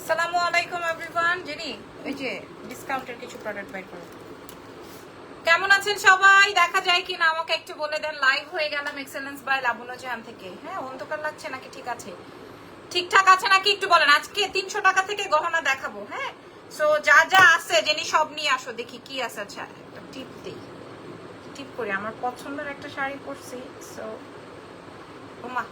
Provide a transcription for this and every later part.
আসসালামু আলাইকুম everyone. Jenny, ওই যে ডিসকাউন্টের কিছু প্রোডাক্ট বাই করো। কেমন আছেন সবাই? দেখা যায় কি না আমাকে একটু বলে দেন। লাইভ হয়ে গেলাম এক্সেলেন্স বাই লাবণ্য জাহান থেকে। হ্যাঁ, অন্ধকার লাগছে নাকি? ঠিক আছে, ঠিকঠাক আছে নাকি একটু বলেন। আজকে 300 টাকা থেকে গহনা দেখাবো। হ্যাঁ, সো যা যা আছে জেনি সব নিয়ে আসো, দেখি কি আছে। আচ্ছা, একটা টিপ দিই, টিপ করি। আমার পছন্দের একটা শাড়ি পরছি, সো ওমা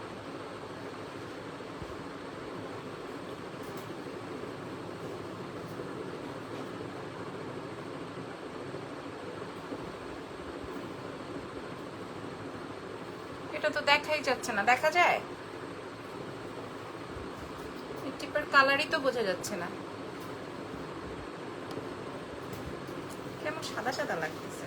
এটা তো দেখাই যাচ্ছে না। দেখা যায়? টিপের কালারই তো বোঝা যাচ্ছে না, কেমন সাদা সাদা লাগতেছে।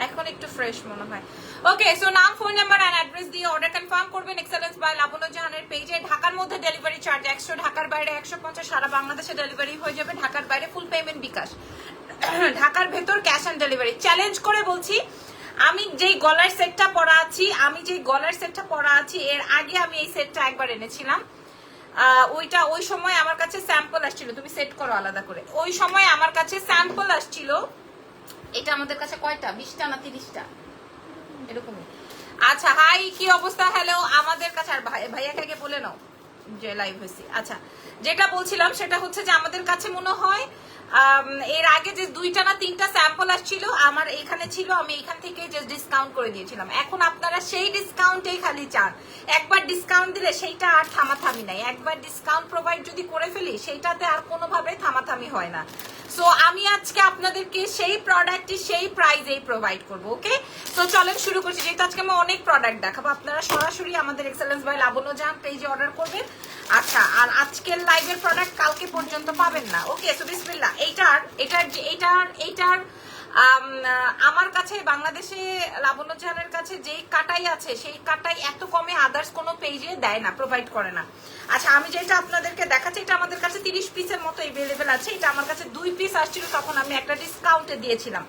এখন একটু ফ্রেশ মনে হয়। ওকে, সো নাম, ফোন নাম্বার এন্ড অ্যাড্রেস দিয়ে অর্ডার কনফার্ম করবেন এক্সেলেন্স বাই লাবণ্য জাহানের পেজে। ঢাকার মধ্যে ডেলিভারি চার্জ 100, ঢাকার বাইরে 150। সারা বাংলাদেশে ডেলিভারি হয়ে যাবে। ঢাকার বাইরে ফুল পেমেন্ট বিকাশ, ঢাকার ভেতর ক্যাশ অন ডেলিভারি। চ্যালেঞ্জ করে বলছি, আমি যেই গলার সেটটা পরা আছি এর আগে আমি এই সেটটা একবার এনেছিলাম। ওই সময় আমার কাছে স্যাম্পল আসছিল। তুমি সেট করো আলাদা করে। ওই সময় আমার কাছে স্যাম্পল আসছিল। এটা আমাদের কাছে কয়টা, 20টা না 30টা এরকমই। আচ্ছা, হাই, কি অবস্থা? হ্যালো, আমাদের কাছে আর ভাইয়াকে আগে বলে নাও যে লাইভ হয়েছি। আচ্ছা, যেটা বলছিলাম সেটা হচ্ছে যে আমাদের কাছে মনে হয় এর আগে যে 2টা না 3টা স্যাম্পল আসছিল আমার এখানে ছিল, আমি এখান থেকে যে ডিসকাউন্ট করে দিয়েছিলাম। এখন আপনারা সেই ডিসকাউন্টেই খালি চান। একবার ডিসকাউন্ট দিলে সেইটা আর থামাথামি নাই। একবার ডিসকাউন্ট প্রোভাইড যদি করে ফেলি সেইটাতে আর কোনোভাবে থামাথামি হয় না। সো আমি আজকে আপনাদেরকে সেই প্রোডাক্টটি সেই প্রাইজেই প্রোভাইড করবো। ওকে, তো চলেন শুরু করছি। যেহেতু আজকে আমি অনেক প্রোডাক্ট দেখাবো, আপনারা সরাসরি আমাদের এক্সেলেন্স বাই লাবণ্য জাহান পেজে অর্ডার করবেন। আচ্ছা, আর আজকের লাইভের প্রোডাক্ট কালকে পর্যন্ত পাবেন না। ওকে, সো বিসমিল্লাহ। এইটার আমার কাছে বাংলাদেশে লাবণ্য জাহানের কাছে যে কাটাই আছে সেই কাটাই এত কমে আদার্স কোনো পেজে দেয় না, প্রোভাইড করে না। আচ্ছা, আমি যেটা আপনাদেরকে দেখাচ্ছি এটা আমাদের কাছে 30 পিসের মতো এভেলেবেল আছে। এটা আমার কাছে 2 পিস আসছিল, তখন আমি একটা ডিসকাউন্টে দিয়েছিলাম।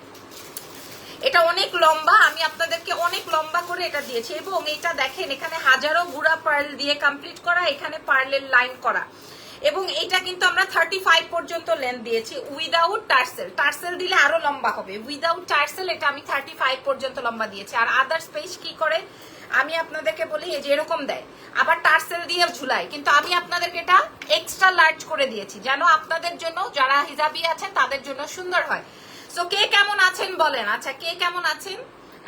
এটা অনেক লম্বা, আমি আপনাদেরকে অনেক লম্বা করে এটা দিয়েছি। এবং এটা দেখেন, এখানে হাজারো গুড়া পার্ল দিয়ে কমপ্লিট করা, এখানে পার্লের লাইন করা। এবং এটা কিন্তু আমরা 35 পর্যন্ত লেন্থ দিয়েছি উইদাউট টার্সেল। টার্সেল দিলে আরো লম্বা হবে। উইদাউট টার্সেল এটা আমি 35 পর্যন্ত লম্বা দিয়েছি। আর আদার্স পেজ কি করে আমি আপনাদেরকে বলি, এই যে এরকম দেয়, আবার টার্সেল দিয়ে ঝুলায়, কিন্তু আমি আপনাদেরকে এটা এক্সট্রা লার্জ করে দিয়েছি যেন আপনাদের জন্য, যারা হিজাবি আছেন তাদের জন্য সুন্দর হয়। সো কে কেমন আছেন বলেন। আচ্ছা, কে কেমন আছেন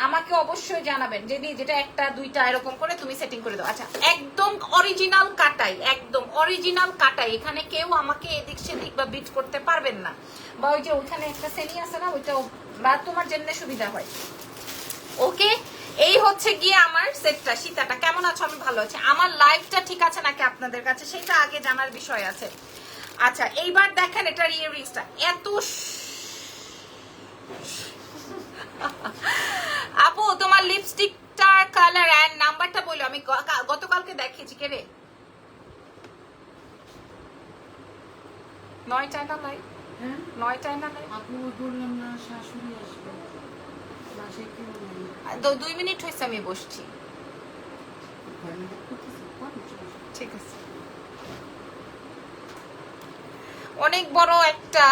আমাকে অবশ্যই জানাবেন। যেটা 1টা 2টা এরকম করে তুমি সেটিং করে দাও। আচ্ছা, একদম অরিজিনাল কাটাই, একদম অরিজিনাল কাটাই। এখানে কেউ আমাকে এদিক সেদিক বা বিট করতে পারবেন না। বা ওই যে ওইখানে একটা শ্রেণী আছে না, ওইটাও বা তোমার জন্য সুবিধা হয়। ওকে, এই হচ্ছে গিয়ে আমার সেটটা। সীতাটা কেমন আছো? আমি ভালো আছি। আমার লাইফটা ঠিক আছে নাকি আপনাদের কাছে সেটা আগে জানার বিষয় আছে। আচ্ছা, এইবার দেখেন এটার ইয়াররিংসটা এত আপু, তোমার লিপস্টিকটার কালার এন্ড নাম্বারটা বলো। আমি গতকালকে দেখিয়েছি। কে রে? 9টায় না লাই? 9টায় না লাই? আপু বললাম না শাশুড়ি আসবে, বাসায় কেউ নেই। 2 মিনিট হয়েছে আমি বসছি। ঠিক আছে। অনেক বড় একটা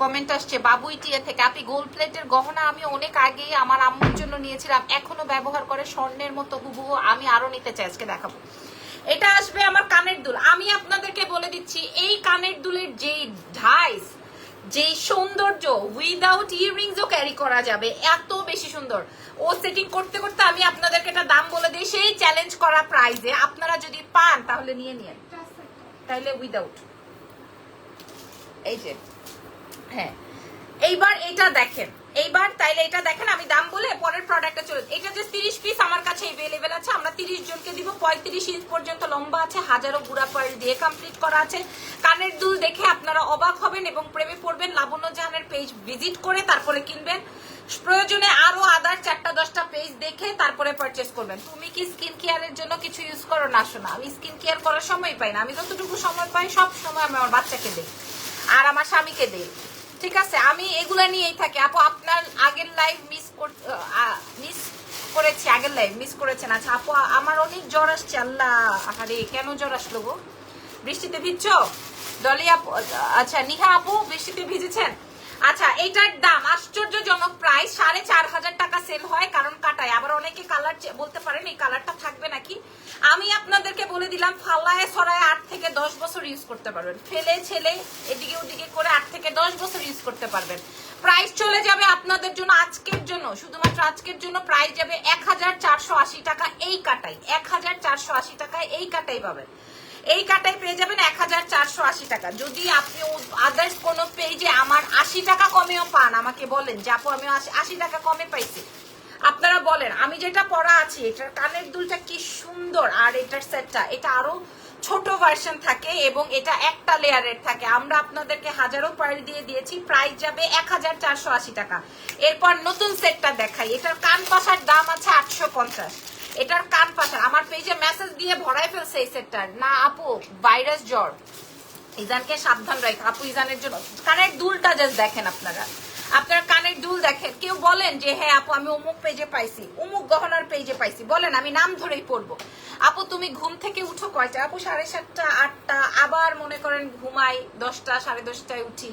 কমেন্ট আসছে বাবুই টিয়া থেকে। আপনি গোল্ড প্লেটের গহনা আমি অনেক আগে আমার আম্মুর জন্য নিয়েছিলাম, এখনো ব্যবহার করে স্বর্ণের মতো হুবহু। আমি আরো নিতে চাই, আজকে দেখাবো। এটা আসবে আমার কানের দুল। আমি আপনাদেরকে বলে দিচ্ছি, এই কানের দুলের যেই ঢাইস, যেই সৌন্দর্য, উইদাউট ইয়াররিংসও ক্যারি করা যাবে, এত বেশি সুন্দর। ও সেটিং করতে করতে আমি আপনাদেরকে একটা দাম বলে দিই, সেই চ্যালেঞ্জ করা প্রাইজে আপনারা যদি পান তাহলে নিয়ে নিন। তাহলে উইদাউট, এই যে, হ্যাঁ, এইবার এটা দেখেন, এইবার তাইলে এটা দেখেন। আমি দাম বলে পরের প্রোডাক্টটা চলে। এটা যে 30 পিস আমার কাছে अवेलेबल আছে। আমরা 30 জনকে দিব। 35 ইঞ্চ পর্যন্ত লম্বা আছে, হাজারো গুড়া পার্ল দিয়ে কমপ্লিট করা আছে। কানের দুল দেখে আপনারা অবাক হবেন এবং প্রেমে পড়বেন। লাবণ্য জাহানের পেজ ভিজিট করে তারপরে কিনবেন। প্রয়োজনে আরো আদার 4টা 10টা পেজ দেখে তারপরে পারচেজ করবেন। তুমি কি স্কিন কেয়ারের জন্য কিছু ইউজ করো? না শোনা, আমি স্কিন কেয়ার করার সময় পাই না। আমি যতটুকু সময় পাই সব সময় আমি আমার বাচ্চাকে দিই আর আমার স্বামীকে দিই। ঠিক আছে, আমি এগুলা নিয়েই থাকি। আপু, আপনার আগের লাইভ মিস করেছি, আগের লাইভ মিস করেছেন। আচ্ছা আপু আমার অনেক জ্বর আসছে, আল্লাহ আরে কেন জ্বর আসলো গো? বৃষ্টিতে ভিজছো ডলি আপু? আচ্ছা নিহা আপু বৃষ্টিতে ভিজেছেন? আচ্ছা এইটার দাম আশ্চর্যজনক প্রাইস 4500 টাকা সেল হয়, কারণ কাটায়। আবার অনেকে কালার বলতে পারেন এই কালারটা থাকবে নাকি। আমি আপনাদেরকে বলে দিলাম ফালায় ছড়ায় 8 থেকে 10 বছর ইউজ করতে পারবেন, ফেলে ছেলে এদিকে ওদিকে করে 8 থেকে 10 বছর ইউজ করতে পারবেন। প্রাইস চলে যাবে আপনাদের জন্য আজকের জন্য, শুধুমাত্র আজকের জন্য প্রাইস যাবে 1480 টাকা এই কাটাই। 1480 টাকায় এই কাটাই পাবেন, এই কাটাই পেয়ে যাবেন 1480 টাকা। যদি আপনি আদার্স কোনো পেজে আমার 80 টাকা কমেও পান, আমাকে বলেন যে আপু আমি 80 টাকা কমে পাইছি, আপনারা বলেন। আমি যেটা পরা আছি এটার কানের দুলটা কি সুন্দর, আর এটার সেটটা এটা আরো ছোট ভার্সন থাকে এবং এটা একটা লেয়ারের থাকে। আমরা আপনাদেরকে হাজারো পার দিয়ে দিয়েছি, প্রাইস যাবে 1480 টাকা। এরপর নতুন সেটটা দেখাই, এটার কান পাশার দাম আছে 850। এটার কান পাশার আমার পেজে মেসেজ দিয়ে ভরাই ফেলছে এই সেটটার, না আপু ভাইরাস জ্বর, ইজানকে সাবধান রাখা। আপু ইজানের জন্য কানের দুলটা জাস্ট দেখেন, আপনারা আপনার কানের দুল দেখেন। কেউ বলেন যে হ্যাঁ আপু আমি অমুক পেজে পাইছি, অমুক গহনার পেজে পাইছি, বলেন আমি নাম ধরেই পড়বো। আপু তুমি ঘুম থেকে উঠো কয়টা? আপু 7:30 8টা, আবার মনে করেন ঘুমাই 10টা 10:30টায় উঠি,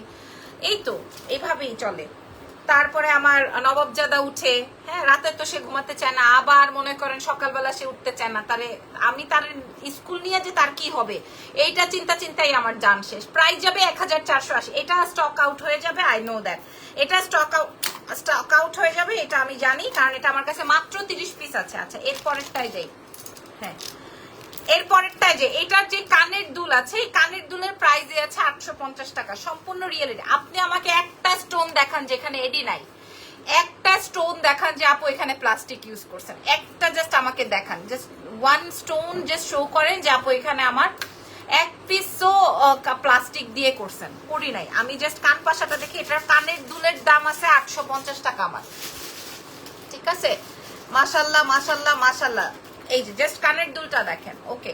এই তো এইভাবেই চলে। তারপরে আমার নবাবজাদা উঠে, হ্যাঁ রাতে তো সে ঘুমাতে চায় না, আবার মনে করেন সকালবেলা সে উঠতে চায় না, তারে আমি তার স্কুল নিয়ে যে তার কি হবে এইটা চিন্তাই আমার জান শেষ। প্রাইস যাবে 1480। এটা স্টক আউট হয়ে যাবে, আই নো দ্যাট এটা স্টক আউট হয়ে যাবে, এটা আমি জানি, কারণ এটা আমার কাছে মাত্র 30 পিস আছে। আচ্ছা এরপরেরটাই যাই, হ্যাঁ এরপরেরটাই যে এটার যে কানের দুল আছে, এই কানের দুলের প্রাইস আছে 850 টাকা, সম্পূর্ণ রিয়েল এডি। আপনি আমাকে একটা স্টোন দেখান যেখানে এডি নাই, একটা স্টোন দেখান যে আপু এখানে প্লাস্টিক ইউজ করছেন, একটা জাস্ট আমাকে দেখান, just one stone just show করেন যে আপু এখানে আমার এক পিসও প্লাস্টিক দিয়ে করছেন, করি নাই। আমি জাস্ট কান পাশাটা দেখি, এটার কানের দুলের দাম আছে 850 টাকা আমার, ঠিক আছে? মাশাল্লাহ মাশাল্লাহ মাশাল্লাহ, এই যে জাস্ট কানের দুলটা দেখেন। ওকে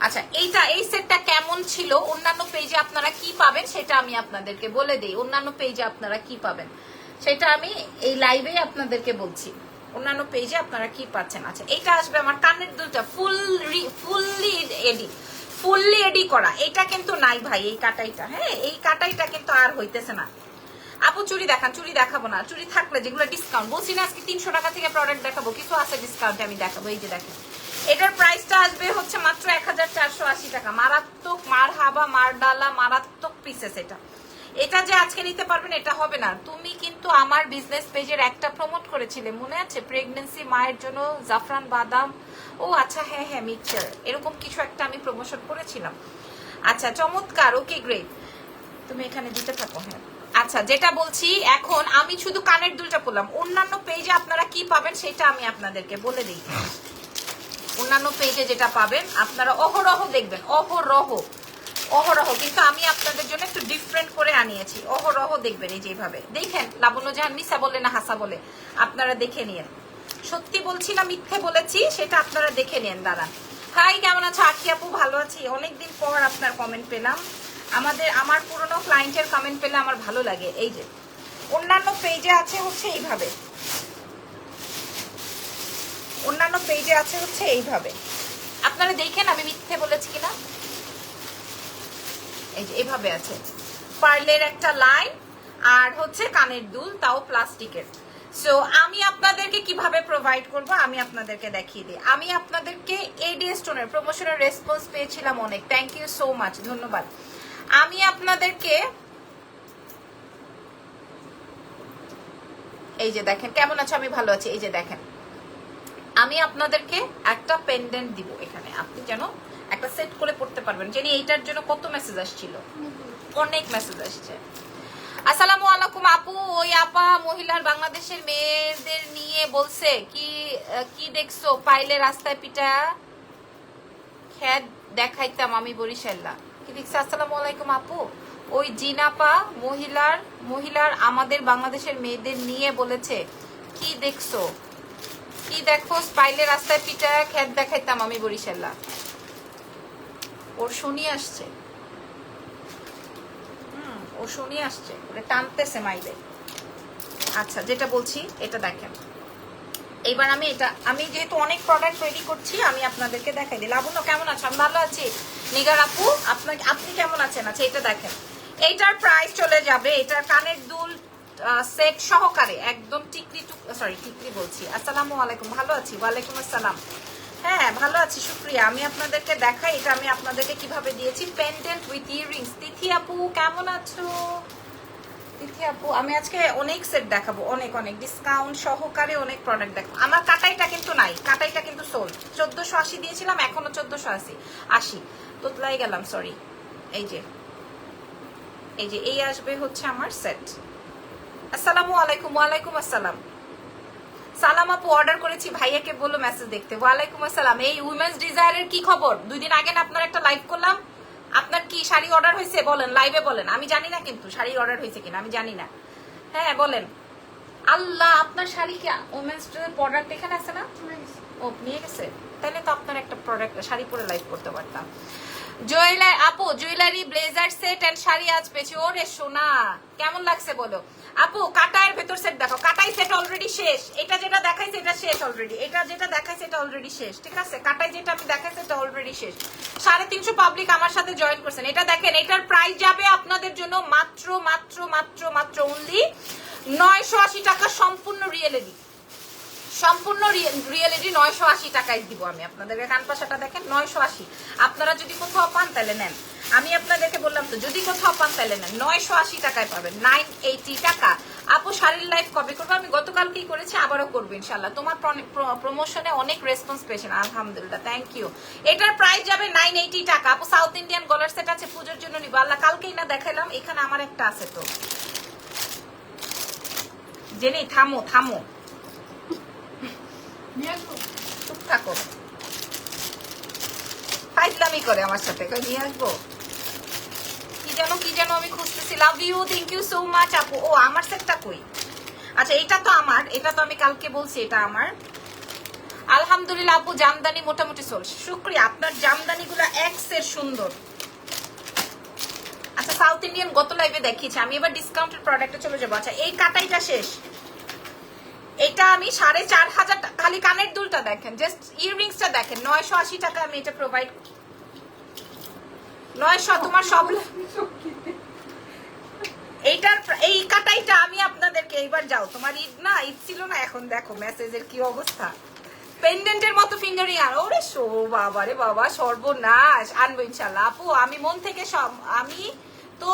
আচ্ছা এইটা এই সেটটা কেমন ছিল, অন্যান্য পেজে আপনারা কি পাবেন সেটা আমি আপনাদেরকে বলে দিই। অন্যান্য পেজে আপনারা কি পাবেন সেটা আমি এই লাইভে আপনাদেরকে বলছি, অন্যান্য পেজে আপনারা কি পাচ্ছেন। আচ্ছা এইটা আসবে আমার কানের দুলটা ফুললি এডি করা, এটা কিন্তু নাই ভাই এই কাটাইটা, হ্যাঁ এই কাটাইটা কিন্তু আর হইতেছে না। আপু চুড়ি দেখান, চুড়ি দেখাবো না, চুড়ি থাকলে যেগুলো ডিসকাউন্ট বলছি না, আজকে 300 টাকা থেকে প্রোডাক্ট দেখাবো, কিছু আছে ডিসকাউন্টে আমি দেখাবো। এই যে দেখেন এটার প্রাইসটা আসবে হচ্ছে মাত্র 1480 টাকা। মারাত্মক মার হাবা মার ডালা মারাত্মক পিসেস। এটা যে আজকে নিতে পারবেন এটা হবে না। তুমি কিন্তু আমার বিজনেস পেজের একটা প্রমোট করেছিলে মনে আছে, প্রেগনেন্সি মায়ের জন্য জাফরান বাদাম, ও আচ্ছা হ্যাঁ হ্যাঁ মিক্সচার, এরকম কিছু একটা আমি প্রমোশন করেছিলাম। আচ্ছা চমৎকার, ওকে গ্রেট, তুমি এখানে দিতে থাকো। হ্যাঁ আচ্ছা যেটা বলছি, এখন আমি শুধু কানের দুলটা বললাম, অন্যান্য পেজে আপনারা কি পাবেন সেটা আমি আপনাদেরকে বলে দিই। অন্যান্য পেজে যেটা পাবেন আপনারা অহরহ দেখবেন, অহরহ, কিন্তু আমি আপনাদের জন্য একটু ডিফারেন্ট করে আনিয়েছি। অহরহ দেখবেন, এই যেভাবে দেখেন, লাবণ্য জাহান মিসা বলে না হাসা বলে, আপনারা দেখে নিন। সত্যি বলছি না মিথ্যে বলেছি সেটা আপনারা দেখে নিন। দাঁড়ান, হাই কেমন আছো? আখি আপু ভালো আছি, অনেকদিন পর আপনার কমেন্ট পেলাম, আমার পুরনো ক্লায়েন্টের কমেন্ট পেলে আমার ভালো লাগে। এই যে অন্যান্য পেজে আছে হচ্ছে এইভাবে, অন্যান্য পেজে আছে হচ্ছে এইভাবে, আপনারা দেখেন আমি মিথ্যে বলেছি কিনা। এই যে এভাবে আছে, পার্লের একটা লাইন আর হচ্ছে কানের দুল, তাও প্লাস্টিকের। সো আমি আপনাদেরকে কিভাবে প্রোভাইড করব আমি আপনাদেরকে দেখিয়ে দিই। আমি আপনাদেরকে এডি স্টোনের প্রমোশনের রেসপন্স পেয়েছিলাম অনেক, থ্যাংক ইউ সো মাচ, ধন্যবাদ। আমি আপনাদেরকে এই যে দেখেন কেমন আছে, আমি ভালো আছি। এই যে দেখেন আমি আপনাদেরকে একটা পেন্ডেন্ট দিব এখানে, আপনি যেন একটা সেট করে পড়তে পারবেন। জানি এইটার জন্য কত মেসেজ আসছিল, অনেক মেসেজ আসছে। আসসালামু আলাইকুম আপু, ওই আপা মহিলার বাংলাদেশের মেয়েদের নিয়ে বলছে কি দেখছো, পাইলে রাস্তায় পিটা খেত দেখাইতাম আমি বরিশাল্লা, কি দেখছি। আসসালামু আলাইকুম আপু, ওই জিনাপা মহিলার আমাদের বাংলাদেশের মেয়েদের নিয়ে বলেছে কি দেখছো, কি দেখো, পাইলে রাস্তায় পিটা খেত দেখাইতাম আমি বরিশাল্লা। ওর শুনি আসছে, ও শুনি আসছে, ওরে টানতেছে মাইলে। আচ্ছা যেটা বলছি এটা দেখেন, এইবার আমি যেহেতু অনেক প্রোডাক্ট রেডি করছি, আমি আপনাদেরকে দেখাই দিই। লাবণ্য কেমন আছে? আমি ভালো আছি। নিগার আপু আপনি কেমন আছেন? আচ্ছা এটা দেখেন, এইটার প্রাইস চলে যাবে, এটার কানের দুল সেট সহকারে একদম টিকলি বলছি। আসসালামু আলাইকুম, ভালো আছি। ওয়ালাইকুম আসসালাম। হ্যাঁ ভালো আছি, শুক্রিয়া। আমি আপনাদেরকে দেখাই এটা আমি আপনাদেরকে কিভাবে দিয়েছি, পেন্ডেন্ট উইথ ইয়াররিংস। তিথি আপু কেমন আছো? তিথি আপু আমি আজকে অনেক সেট দেখাবো, অনেক অনেক ডিসকাউন্ট সহকারে অনেক প্রোডাক্ট দেখাবো। আমার কাটাইটা কিন্তু নাই, কাটাইটা কিন্তু সোল্ড। 1480 দিয়েছিলাম, এখনো 1480 তোতলাই গেলাম, সরি। এই যে এই আসবে হচ্ছে আমার সেট। আসসালামু আলাইকুম। ওয়ালাইকুম আসসালাম। সালাম আপু অর্ডার করেছি, ভাইয়াকে বললো মেসেজ দেখতে। ওয়ালাইকুম আসসালাম। এই উইমেন্স ডিজায়ারের কি খবর? 2 দিন আগে না আপনার একটা লাইভ করলাম, আপনার কি শাড়ি অর্ডার হয়েছে বলেন, লাইভে বলেন। আমি জানি না কিন্তু শাড়ি অর্ডার হয়েছে কিনা, আমি জানি না। হ্যাঁ বলেন। আল্লাহ, আপনার শাড়ি কি উইমেন্স প্রোডাক্ট এখানে আছে না? ও নিয়ে গেছে, তাহলে তো আপনার একটা প্রোডাক্ট শাড়ি পরে লাইভ করতে পারতাম। Jewellery blazer set and sari আজ পেয়েছি। ওরে সোনা, কেমন লাগছে বলো আপু? কাটাইয়ের ভেতর সেট দেখো, কাটাই সেট অলরেডি শেষ। এটা যেটা দেখাইছে এটা শেষ অলরেডি, এটা যেটা দেখাইছে এটা অলরেডি শেষ, ঠিক আছে? কাটাই যেটা আমি দেখাইছি এটা অলরেডি শেষ। 350 পাবলিক আমার সাথে জয়েন করছেন। এটা দেখেন, এটার প্রাইস যাবে আপনাদের জন্য মাত্র মাত্র মাত্র মাত্র অনলি 980 টাকা, সম্পূর্ণ রিয়েলিটি। সম্পূর্ণ রিয়েলিটি 980 টাকায় দিব আমি আপনাদেরকে। কান পাশাটা দেখেন 980। আপনারা যদি কোথাও পান তাহলে নেন, আমি আপনাদেরকে বললাম তো, যদি কোথাও পান তাহলে নেন। 980 টাকায় পাবেন, 980 টাকা। আপু শাড়ির লাইভ কবে করবো? আমি গতকালকেই করেছি, আবারও করবো ইনশাল্লাহ। তোমার প্রমোশনে অনেক রেসপন্স পেয়েছেন, আলহামদুলিল্লাহ, থ্যাংক ইউ। এটার প্রাইস যাবে 980 টাকা। আপু সাউথ ইন্ডিয়ান গলার সেট আছে, পুজোর জন্য নিবো। আল্লাহ, কালকেই না দেখালাম, এখানে আমার একটা আছে তো। জেনে থামো থামো, চুপ থাকো। ফাইজলামি করে আমার সাথে, নিয়ে আসবো কি যেন আমি খুঁজতেছি। Love you, thank you so much আপু। ও আমার সেটটা কই? আচ্ছা এটা তো আমার, এটা তো আমি কালকে বলছি এটা আমার। আলহামদুলিল্লাহ আপু, জামদানি মোটামুটি চলছে, শুক্রিয়া। আপনার জামদানি গুলা এক্সের সুন্দর। আচ্ছা সাউথ ইন্ডিয়ান গত লাইভে দেখিয়েছি আমি, এবার ডিসকাউন্টেড প্রোডাক্টে চলে যাবো। আচ্ছা এই কাটাইটা শেষ, এটা আমি 4500 টাকা। খালি কানের দুলটা দেখেন, জাস্ট ইয়াররিংসটা দেখেন, 980 টাকা আমি এটা প্রোভাইড। 900 তোমার সব। এইটার এই কাটাইটা আমি আপনাদেরকে, এইবার যাও, তোমার ঈদ না, ঈদ ছিল না, এখন দেখো মেসেজের কি অবস্থা। পেন্ডেন্টের মতো ফিঙ্গারিং আর ওরে শো, বাবা রে বাবা, সর্বনাশ। আনবো ইনশাল্লাহ আপু, আমি মন থেকে সব। আমি তো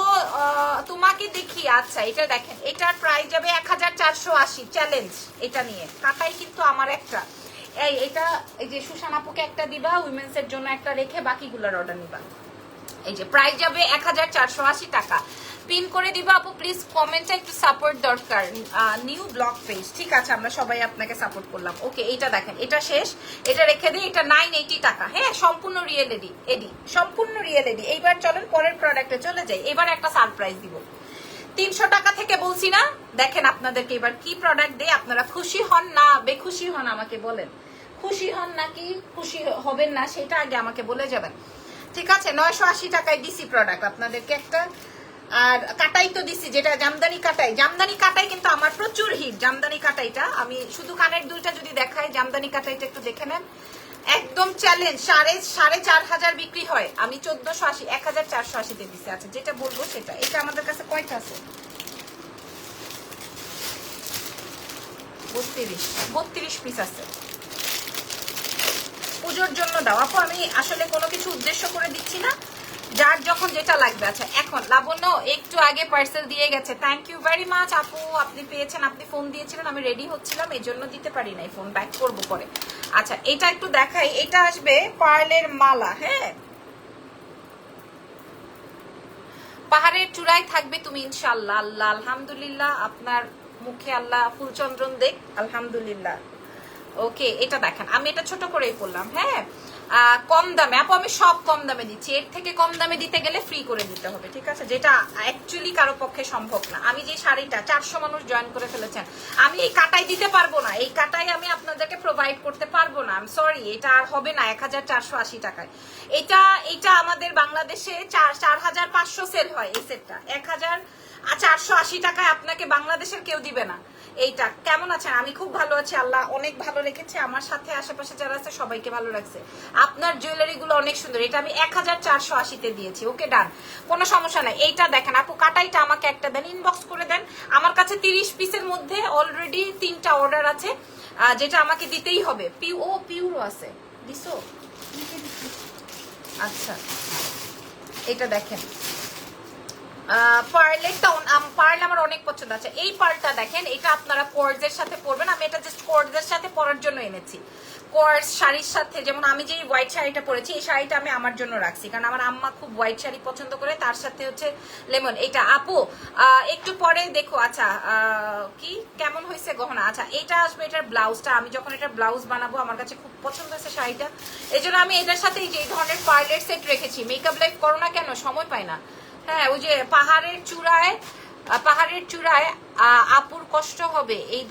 তোমাকে দেখি। আচ্ছা এটা দেখেন, এটার প্রাইস যাবে 1480, চ্যালেঞ্জ। এটা নিয়ে কাটাই কিন্তু আমার একটা। এটা এই যে সুশান আপুকে একটা দিবা, উইমেন্স এর জন্য একটা রেখে বাকিগুলোর অর্ডার নিবা। এই যে প্রাইস যাবে 1480 টাকা। পিন করে দিবা আপু, প্লিজ কমেন্টে একটু সাপোর্ট দরকার। নিউ ব্লগ পেজ, ঠিক আছে, আমরা সবাই আপনাকে সাপোর্ট করলাম। ওকে এইটা দেখেন, এটা শেষ, এটা রেখে দিই। এটা 980 টাকা, হ্যাঁ সম্পূর্ণ রিয়েল এডি, সম্পূর্ণ রিয়েল এডি। এইবার চলেন পরের প্রোডাক্টে চলে যাই। এবার একটা সারপ্রাইজ দিব। 300 টাকা থেকে বলছি না, দেখেন আপনাদেরকে এবার কি প্রোডাক্ট দেয়। আপনারা খুশি হন না বেখুশি হন আমাকে বলেন, খুশি হন নাকি খুশি হবেন না সেটা আগে আমাকে বলে যাবেন, ঠিক আছে? 980 টাকায় দিছি প্রোডাক্ট আপনাদেরকে একটা। আর কাটাই তো দিছি, যেটা জামদানি কাটাই। জামদানি কাটাই কিন্তু আমার প্রচুর হিট, জামদানি কাটাইটা। আমি শুধু কানের দুলটা যদি দেখাই, জামদানি কাটাইটা একটু দেখে নেন, একদম চ্যালেঞ্জ। 4500 বিক্রি হয়, আমি 1480, 1480 দিছি। আচ্ছা যেটা বলবো সেটা, এটা আমাদের কাছে কয়টা আছে? 32 পিস আছে। পুজোর জন্য দাও আপু, আমি আসলে কোনো কিছু উদ্দেশ্য করে দিচ্ছি না, যার যখন যেটা লাগবে। আচ্ছা এখন লাবণ্য একটু আগে পার্সেল দিয়ে গেছে, থ্যাংক ইউ ভেরি মাচ আপু। আপনি পেয়েছেন, আপনি ফোন দিয়েছিলেন, আমি রেডি হচ্ছিলাম, এই জন্য দিতে পারি নাই, ফোন ব্যাক করবো পরে। আচ্ছা এটা একটু দেখাই, এটা আসবে পার্লের মালা, হ্যাঁ পাহাড়ের চূড়ায় থাকবে তুমি ইনশাআল্লাহ। আল্লাহ আলহামদুলিল্লাহ, আপনার মুখে আল্লাহ ফুলচন্দ্রন দেখ, আলহামদুলিল্লাহ। ওকে এটা দেখেন, আমি এটা ছোট করেই করলাম, হ্যাঁ কম দামে আপু, আমি সব কম দামে দিচ্ছি। এর থেকে কম দামে দিতে গেলে ফ্রি করে দিতে হবে, ঠিক আছে? যেটা অ্যাকচুয়ালি কারো পক্ষে সম্ভব না। আমি যে শাড়িটা 400 মানুষ জয়েন করে ফেলেছেন, আমি এই কাটাই দিতে পারবো না, এই কাটাই আমি আপনাদেরকে প্রোভাইড করতে পারবো না, আই এম সরি। এটা আর হবে না 1480 টাকায়। এটা আমাদের বাংলাদেশে 4500 সেল হয় এই সেটটা। 1480 টাকায় আপনাকে বাংলাদেশের কেউ দিবে না। এইটা কেমন আছেন? আমি খুব ভালো আছি, আল্লাহ অনেক ভালো রেখেছে। আমার সাথে আশেপাশে যারা আছে সবাইকে ভালো রাখছে। আপনার জুয়েলারি গুলো অনেক সুন্দর। এটা আমি 1480-তে দিয়েছি। ওকে ডান, কোনো সমস্যা নাই। এইটা দেখেন আপু, কাটাইটা আমাকে একটা দেন, ইনবক্স করে দেন। আমার কাছে 30 পিসের মধ্যে অলরেডি 3টা অর্ডার আছে, যেটা আমাকে দিতেই হবে। পিউরো আছে, দিছো? আচ্ছা, এটা দেখেন পার্লেরটা, পার্ল আমার অনেক পছন্দ আছে। এই পার্লটা দেখেন, এটা আপনারা কোয়ার্জের সাথে পরবেন। আমি এটা জাস্ট কোয়ার্জের সাথে পরার জন্য এনেছি। কোয়ার্জ শাড়ির সাথে, যেমন আমি যে হোয়াইট শাড়িটা পরেছি, এই শাড়িটা আমি আমার জন্য রাখছি, কারণ আমার আম্মা খুব হোয়াইট শাড়ি পছন্দ করে। তার সাথে হচ্ছে লেমন। এটা আপু একটু পরে দেখো। আচ্ছা, কি কেমন হয়েছে গহনা? আচ্ছা, এটা আসবে, এটার ব্লাউজটা আমি যখন এটা ব্লাউজ বানাবো, আমার কাছে খুব পছন্দ হয়েছে শাড়িটা, এই জন্য আমি এটার সাথে এই ধরনের পার্লের সেট রেখেছি। মেকআপ লাইফ করো না কেন, সময় পাই না। হ্যাঁ, ওই যে পাহাড়ের চূড়ায় আপুর কষ্ট হবে, এই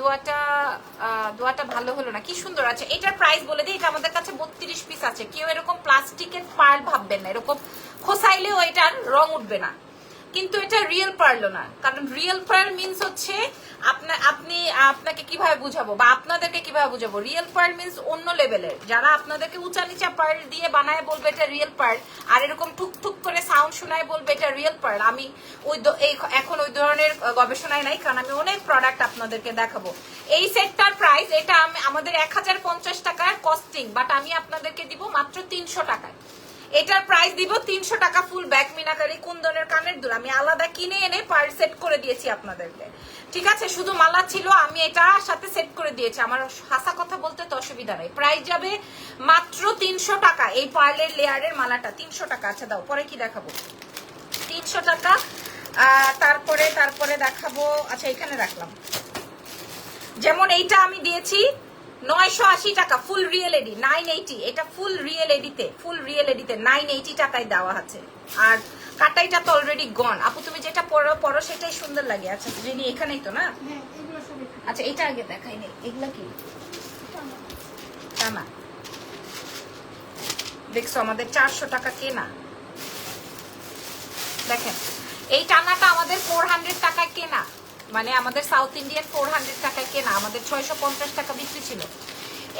দোয়াটা ভালো হলো না। কি সুন্দর আছে। এটার প্রাইস বলে দিই, এটা আমাদের কাছে 32 পিস আছে। কেউ এরকম প্লাস্টিকের পার্ল ভাববেন না, এরকম খোসাইলেও এটার রং উঠবে না। কিন্তু এটা রিয়েল পার্লও না, কারণ রিয়েল পার্ল মিন্স হচ্ছে আপনাকে কিভাবে বুঝাবো বা আপনাদেরকে কিভাবে বুঝাবো। রিয়েল পার্ল মিন্স অন্য লেভেলের, যারা আপনাদেরকে উঁচা নিচা পার্ল দিয়ে বানায় বলবে এটা রিয়েল পার্ল, আর এরকম ঠুক ঠুক করে সাউন্ড শোনায় বলবে এটা রিয়েল পার্ল। আমি এখন ওই ধরনের গবেষণায় নাই, কারণ আমি অনেক প্রোডাক্ট আপনাদেরকে দেখাবো। এই সেটটার প্রাইস, এটা আমাদের 1050 টাকার কস্টিং, বাট আমি আপনাদেরকে দিব মাত্র 300 টাকায়। এটার প্রাইস দিব 300 টাকা। ফুল ব্যাক মিনাকারি কুন্দনের কানের দুল আমি আলাদা কিনে এনে পার সেট করে দিয়েছি আপনাদেরকে, ঠিক আছে? শুধু মালা ছিল, আমি এটার সাথে সেট করে দিয়েছি। আমার হাসা কথা বলতে তো অসুবিধা নেই। প্রাইস যাবে মাত্র 300 টাকা। এই পার্লের লেয়ারের মালাটা 300 টাকা। আচ্ছা দাও, পরে কি দেখাবো? 300 টাকা। তারপরে দেখাবো। আচ্ছা, এখানে রাখলাম। যেমন এইটা আমি দিয়েছি 980 টাকা, ফুল রিয়েল এডি 980। এটা ফুল রিয়েল এডিতে 980 টাকায় দেওয়া আছে। আর কাটাইটা তো অলরেডি গন। আপু তুমি যেটা পরো সেটাই সুন্দর লাগে। আচ্ছা যিনি এখানেই তো না? আচ্ছা, এটা আগে দেখাই নেই। এগুলা কি টানা? দেখছো আমাদের 400 টাকা কেনা। দেখেন, এই টানাটা আমাদের 400 টাকা কেনা, মানে আমাদের সাউথ ইন্ডিয়ান 400 টাকায় কেনা, আমাদের 650 টাকা বিক্রি ছিল।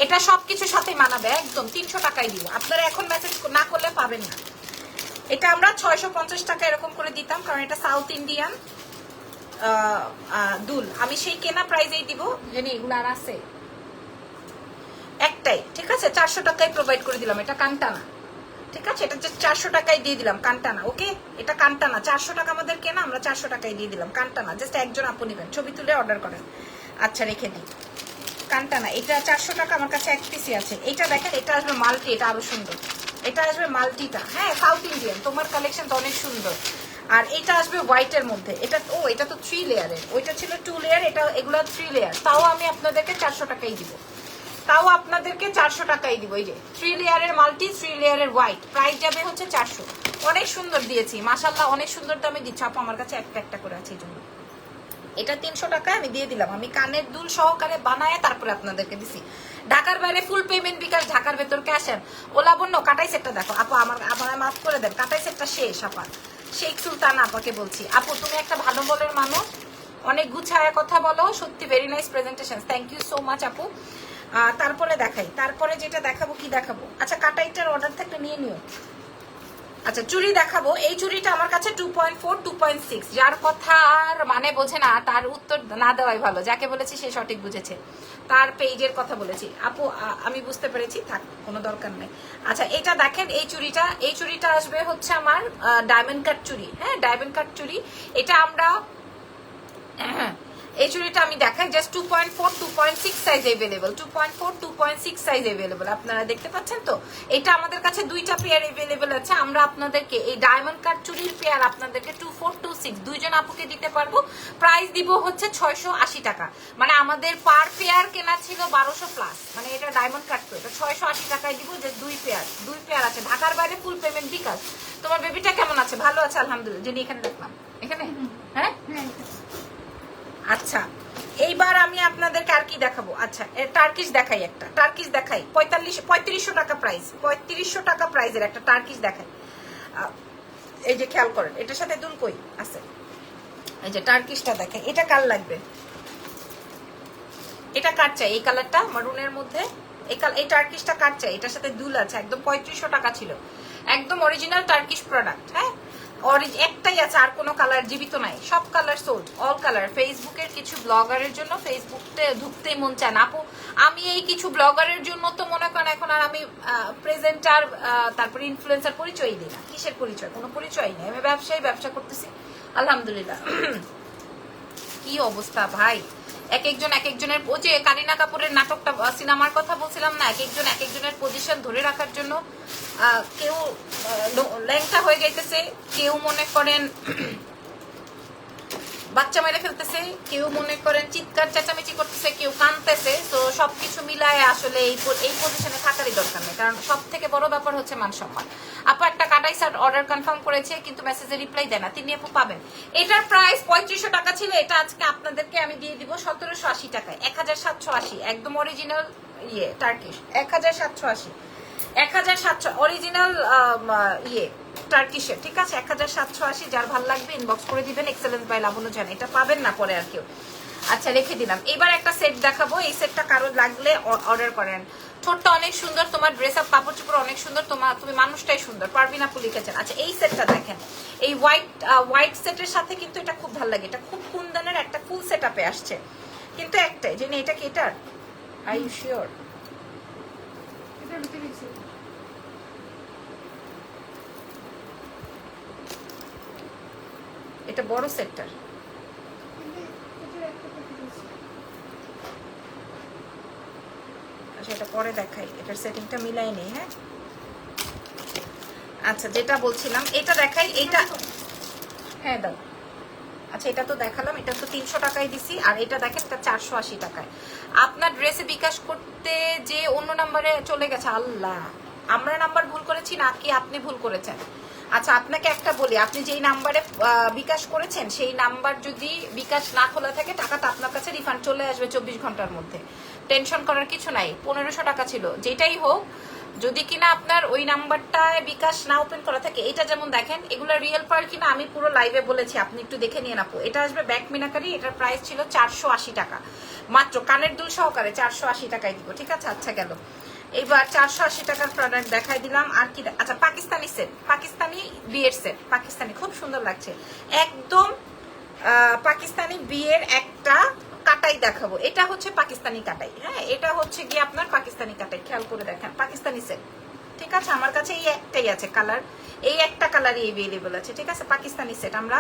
এটা সবকিছুর সাথে মানাবে, একদম 300 টাকায় দিব। আপনারা এখন মেসেজ না করলে পাবেন না। এটা আমরা 650 টাকা এরকম করে দিতাম, কারণ এটা সাউথ ইন্ডিয়ান দুল। আমি সেই কেনা প্রাইজেই দিব, জানি এগুলো আর আছে একটাই, ঠিক আছে? 400 টাকায় প্রোভাইড করে দিলাম। এটা কানটানা, ঠিক আছে? এটা জাস্ট 400 টাকায় দিয়ে দিলাম, কানটানা। ওকে, এটা কানটানা 400 টাকা আমাদের কেনা, আমরা 400 টাকায় দিয়ে দিলাম কানটানা। জাস্ট একজন আপু নেবেন, ছবি তুলে অর্ডার করেন। আচ্ছা, রেখে দিই কানটানা। এটা 400 টাকা, আমার কাছে এক পিসই আছে। এটা দেখেন, এটা আসবে মাল্টি, এটা আরো সুন্দর। এটা আসবে মাল্টিটা, হ্যাঁ সাউথ ইন্ডিয়ান। তোমার কালেকশন তো অনেক সুন্দর। আর এটা আসবে হোয়াইটের মধ্যে। এটা এটা তো 3 লেয়ারের, ওইটা ছিল 2 লেয়ার, এগুলো 3 লেয়ার। তাও আমি আপনাদেরকে 400 টাকাই দিব। এই যে 3 লেয়ারের মাল্টি, 3 লেয়ারের হোয়াইট। প্রাইস যাবে হচ্ছে 400। অনেক সুন্দর দিয়েছি, মাশাআল্লাহ, অনেক সুন্দর দামে দিচ্ছি আপু। আমার কাছে একটা করে আছে, এই জন্য এটা 300 টাকায় আমি দিয়ে দিলাম। আমি কানের দুল সহকারে বানায় তারপরে আপনাদেরকে দিছি। ঢাকার বাইরে ফুল পেমেন্ট বিকাশ, ঢাকার ভেতর ক্যাশ অন। ওলাবন্য কাটাই সেটটা দেখো আপু, আমার মাফ করে দেন, কাটাই সেটটা শেষ। আপা শেখ সুলতান আপাকে বলছি, আপু তুমি একটা ভালো বলের মানুষ, অনেক গুছায়া কথা বলো, সত্যি very nice presentation. Thank you so much আপু। তারপরে দেখাই, তারপরে যেটা দেখাবো, কি দেখাবো? আচ্ছা, কাটাইটার অর্ডার থাকলে নিয়ে নিও। আচ্ছা, চুড়ি দেখাবো। এই চুড়িটা আমার কাছে 2.4 2.6। যার কথা আর মানে বোঝে না তার উত্তর না দেওয়াই ভালো। যাকে বলেছি সে সঠিক বুঝেছে, তার পেজের কথা বলেছি। আপু আমি বুঝতে পেরেছি, থাক, কোনো দরকার নেই। আচ্ছা, এটা দেখেন, এই চুড়িটা আসবে হচ্ছে আমার ডায়মন্ড কাট চুড়ি। হ্যাঁ, ডায়মন্ড কাট চুড়ি। এটা আমরা এই চুড়িটা আমি দেখাই, just 2.4 2.6 size available. 2.4 2.6 size available, আপনারা দেখতে পাচ্ছেন তো? এটা আমাদের কাছে 2টা পেয়ার अवेलेबल আছে। আমরা আপনাদেরকে এই ডায়মন্ড কাট চুড়ির পেয়ার আপনাদেরকে 2426 দুইজন আপুকে দিতে পারবো। প্রাইস দিব হচ্ছে 680 টাকা। মানে আমাদের পার পেয়ার কেনা ছিল 1200 প্লাস, মানে এটা ডায়মন্ড কাট তো, এটা 680 টাকায় দিব। যে দুই পেয়ার আছে। ঢাকার বাইরে ফুল পেমেন্ট বিকাশ। তোমার বেবিটা কেমন আছে? ভালো আছে আলহামদুলিল্লাহ। যিনি এখানে দেখলাম, এখানে, হ্যাঁ। আচ্ছা, এইবার আমি আপনাদেরকে আর কি দেখাবো? আচ্ছা, টার্কিশ দেখাই, একটা টার্কিশ দেখাই। 3500 টাকা প্রাইস, 3500 টাকা প্রাইসের একটা টার্কিশ দেখাই। এই যে খেয়াল করেন, এটার সাথে দুল কই আছে, এই যে টার্কিশটা দেখেন। এটা কার লাগবে? এটা কার চাই? এই কালারটা মারুনের মধ্যে এই টার্কিশটা কার চাই? এটার সাথে দুল আছে, একদম 3500 টাকা ছিল, একদম অরিজিনাল টার্কিশ প্রোডাক্ট। হ্যাঁ, একটাই আছে, আর কোনো কালার জীবিত নাই, সব কালার সোল্ড, অল কালার। ফেসবুকের কিছু ব্লগারের জন্য ফেসবুকতে ঢুকতেই মন চায় না আপু। আমি এই কিছু ব্লগারের জন্য তো মনে করেন এখন আর আমি প্রেজেন্টার তারপরে ইনফ্লুয়েন্সার পরিচয় দিই না। কিসের পরিচয়? কোনো পরিচয় নেই। আমি ব্যবসায়ী, ব্যবসা করতেছি আলহামদুলিল্লাহ। কি অবস্থা ভাই, এক একজনের, ও যে কারিনা কাপুরের নাটকটা সিনেমার কথা বলছিলাম না, এক একজনের পজিশন ধরে রাখার জন্য কেউ ল্যাংটা হয়ে যাইতেছে, কেউ মনে করেন বাচ্চা মেরে ফেলতেছে, কেউ মনে করেন চিৎকার চেঁচামেচি করতেছে, কেউ কাঁদতেছে। তো সবকিছু মিলায় আসলে এই পজিশনে থাকারই দরকার নেই, কারণ সব থেকে বড় ব্যাপার হচ্ছে মান সম্মান। আপু একটা কাটাই শার্ট অর্ডার কনফার্ম করেছে কিন্তু মেসেজে রিপ্লাই দেয় না, তিনি আপু পাবেন। এটার প্রাইস 3500 টাকা ছিল, এটা আজকে আপনাদেরকে আমি দিয়ে দিব 1780 টাকায়, 1780, একদম অরিজিনাল ইয়ে টার্কিশ, 1780, 1700 অরিজিনাল ইয়ে টার্কিশের, ঠিক আছে? 1780, যার ভালো লাগবে ইনবক্স করে দিবেন। এক্সেলেন্স বাই লাবণ্য জান, এটা পাবেন না পরে আর কেউ। আচ্ছা রেখে দিলাম। এবার একটা সেট দেখাবো, এই সেটটা কারো লাগলে অর্ডার করেন। ঠোঁটটা অনেক সুন্দর, তোমার ড্রেস আপ কাপড় চোপড় অনেক সুন্দর, তুমি মানুষটাই সুন্দর, পারভিন আপু লিখেছেন। আচ্ছা এই সেটটা দেখেন, এই হোয়াইট সেটের সাথে কিন্তু এটা খুব ভালো লাগে, এটা খুব কুন্দনের একটা ফুল সেট আপে আসছে, কিন্তু একটাই জানি এটা কি এটার? Are you sure? এটার ভিতরে আছে। এটা বড় সেটটার, আচ্ছা এটা পরে দেখাই, এটার সেটিংটা মিলাই নেই। হ্যাঁ আচ্ছা যেটা বলছিলাম এটা দেখাই, এটা হ্যাঁ দাও। আচ্ছা এটা তো দেখালাম, এটা তো 300 টাকায় দিছি, আর এটা দেখেন এটা 480 টাকায়। আপনার ড্রেসে বিকাশ করতে যে অন্য নাম্বারে চলে গেছে, আল্লাহ আমরা নাম্বার ভুল করেছি নাকি আপনি ভুল করেছেন? আচ্ছা আপনাকে একটা বলি, আপনি যেই নাম্বারে বিকাশ করেছেন সেই নাম্বার যদি বিকাশ না খোলা থাকে, টাকাটা আপনার কাছে রিফান্ড চলে আসবে 24 ঘন্টার মধ্যে, টেনশন করার কিছু নাই। 1500 টাকা ছিল, যেটাই হোক, যদি কিনা আপনার ওই নাম্বারটায় বিকাশ না ওপেন করা থাকে, এটা যেমন দেখেন এগুলো রিয়েল পার্ল কিনা আমি পুরো লাইভে বলেছি, আপনি একটু দেখে নিয়ে আপু। এটা আসবে ব্যাক মিনাকারি, এটার প্রাইস ছিল 480 টাকা মাত্র, কানের দুল সহকারে 480 টাকায় দিব, ঠিক আছে? আচ্ছা গেল, এইবার 480 টাকার প্রোডাক্ট দেখাই দিলাম। আর কি? আচ্ছা পাকিস্তানি সেট, পাকিস্তানি বিয়ের সেট, পাকিস্তানি খুব সুন্দর লাগছে একদম, পাকিস্তানি বিয়ের একটা কাটাই দেখাবো। এটা হচ্ছে পাকিস্তানি কাটাই, হ্যাঁ এটা হচ্ছে গিয়ে আপনার পাকিস্তানি কাটাই, খেয়াল করে দেখেন পাকিস্তানি সেট, ঠিক আছে? আমার কাছে এই একটাই আছে কালার, এই একটা কালারই এভেলেবল আছে, ঠিক আছে? পাকিস্তানি সেট আমরা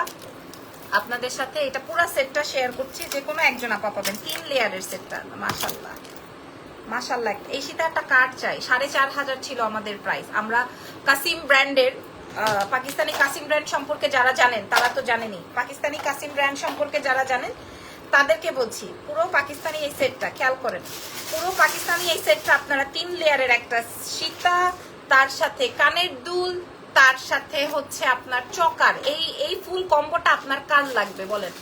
আপনাদের সাথে এটা পুরো সেটটা শেয়ার করছি, যে কোনো একজন আপা পাবেন। 3 লেয়ারের সেটটা, মাশাআল্লাহ মাশাআল্লাহ। এই সীতাটা কার্ড চাই, 4500 ছিল আমাদের প্রাইস। আমরা কাসিম ব্র্যান্ডের, পাকিস্তানি কাসিম ব্র্যান্ড সম্পর্কে যারা জানেন তারা তো জানেনই, পাকিস্তানি কাসিম ব্র্যান্ড সম্পর্কে যারা জানেন তাদেরকে বলছি, পুরো পাকিস্তানি এই সেটটা খেয়াল করেন, পুরো পাকিস্তানি এই সেটটা আপনারা 3 লেয়ারের, একটা সীতা, তার সাথে কানের দুল, তার সাথে হচ্ছে আপনার চকার, এই ফুল কম্বোটা আপনার কার লাগবে বলেন?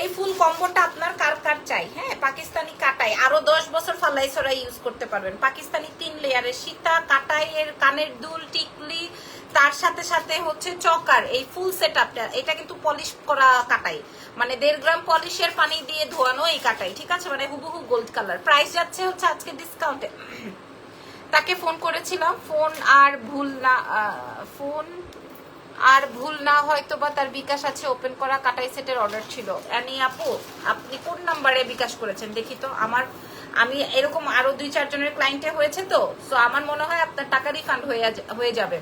এই ফুল কম্বোটা আপনার কার কার চাই? হ্যাঁ পাকিস্তানি কাটাই আরো 10 বছর ফালাই ছড়াই ইউজ করতে পারবেন। পাকিস্তানি 3 লেয়ারের সীতা, কাটাই এর কানের দুল, টিকলি, তার সাথে সাথে হচ্ছে চকার, এই ফুল সেট আপটা। এটা কিন্তু পলিশ করা কাটাই, মানে 1.5 গ্রাম পলিশের পানি দিয়ে ধোয়ানো এই কাটাই, ঠিক আছে? মানে হুবহু গোল্ড কালার। প্রাইস যাচ্ছে হচ্ছে আজকে ডিসকাউন্টে, তাকে ফোন করেছিলাম, ফোন আর ভুল না হয়তো বা তার বিকাশ আছে ওপেন করা, কাটাই সেটের অর্ডার ছিল। অ্যানি আপু আপনি কোন নাম্বারে বিকাশ করেছেন দেখি তো, আমি এরকম আরো 2-4 জনের ক্লায়েন্টে হয়েছে তো, সো আমার মনে হয় আপনার টাকা রিফান্ড হয়ে যাবে।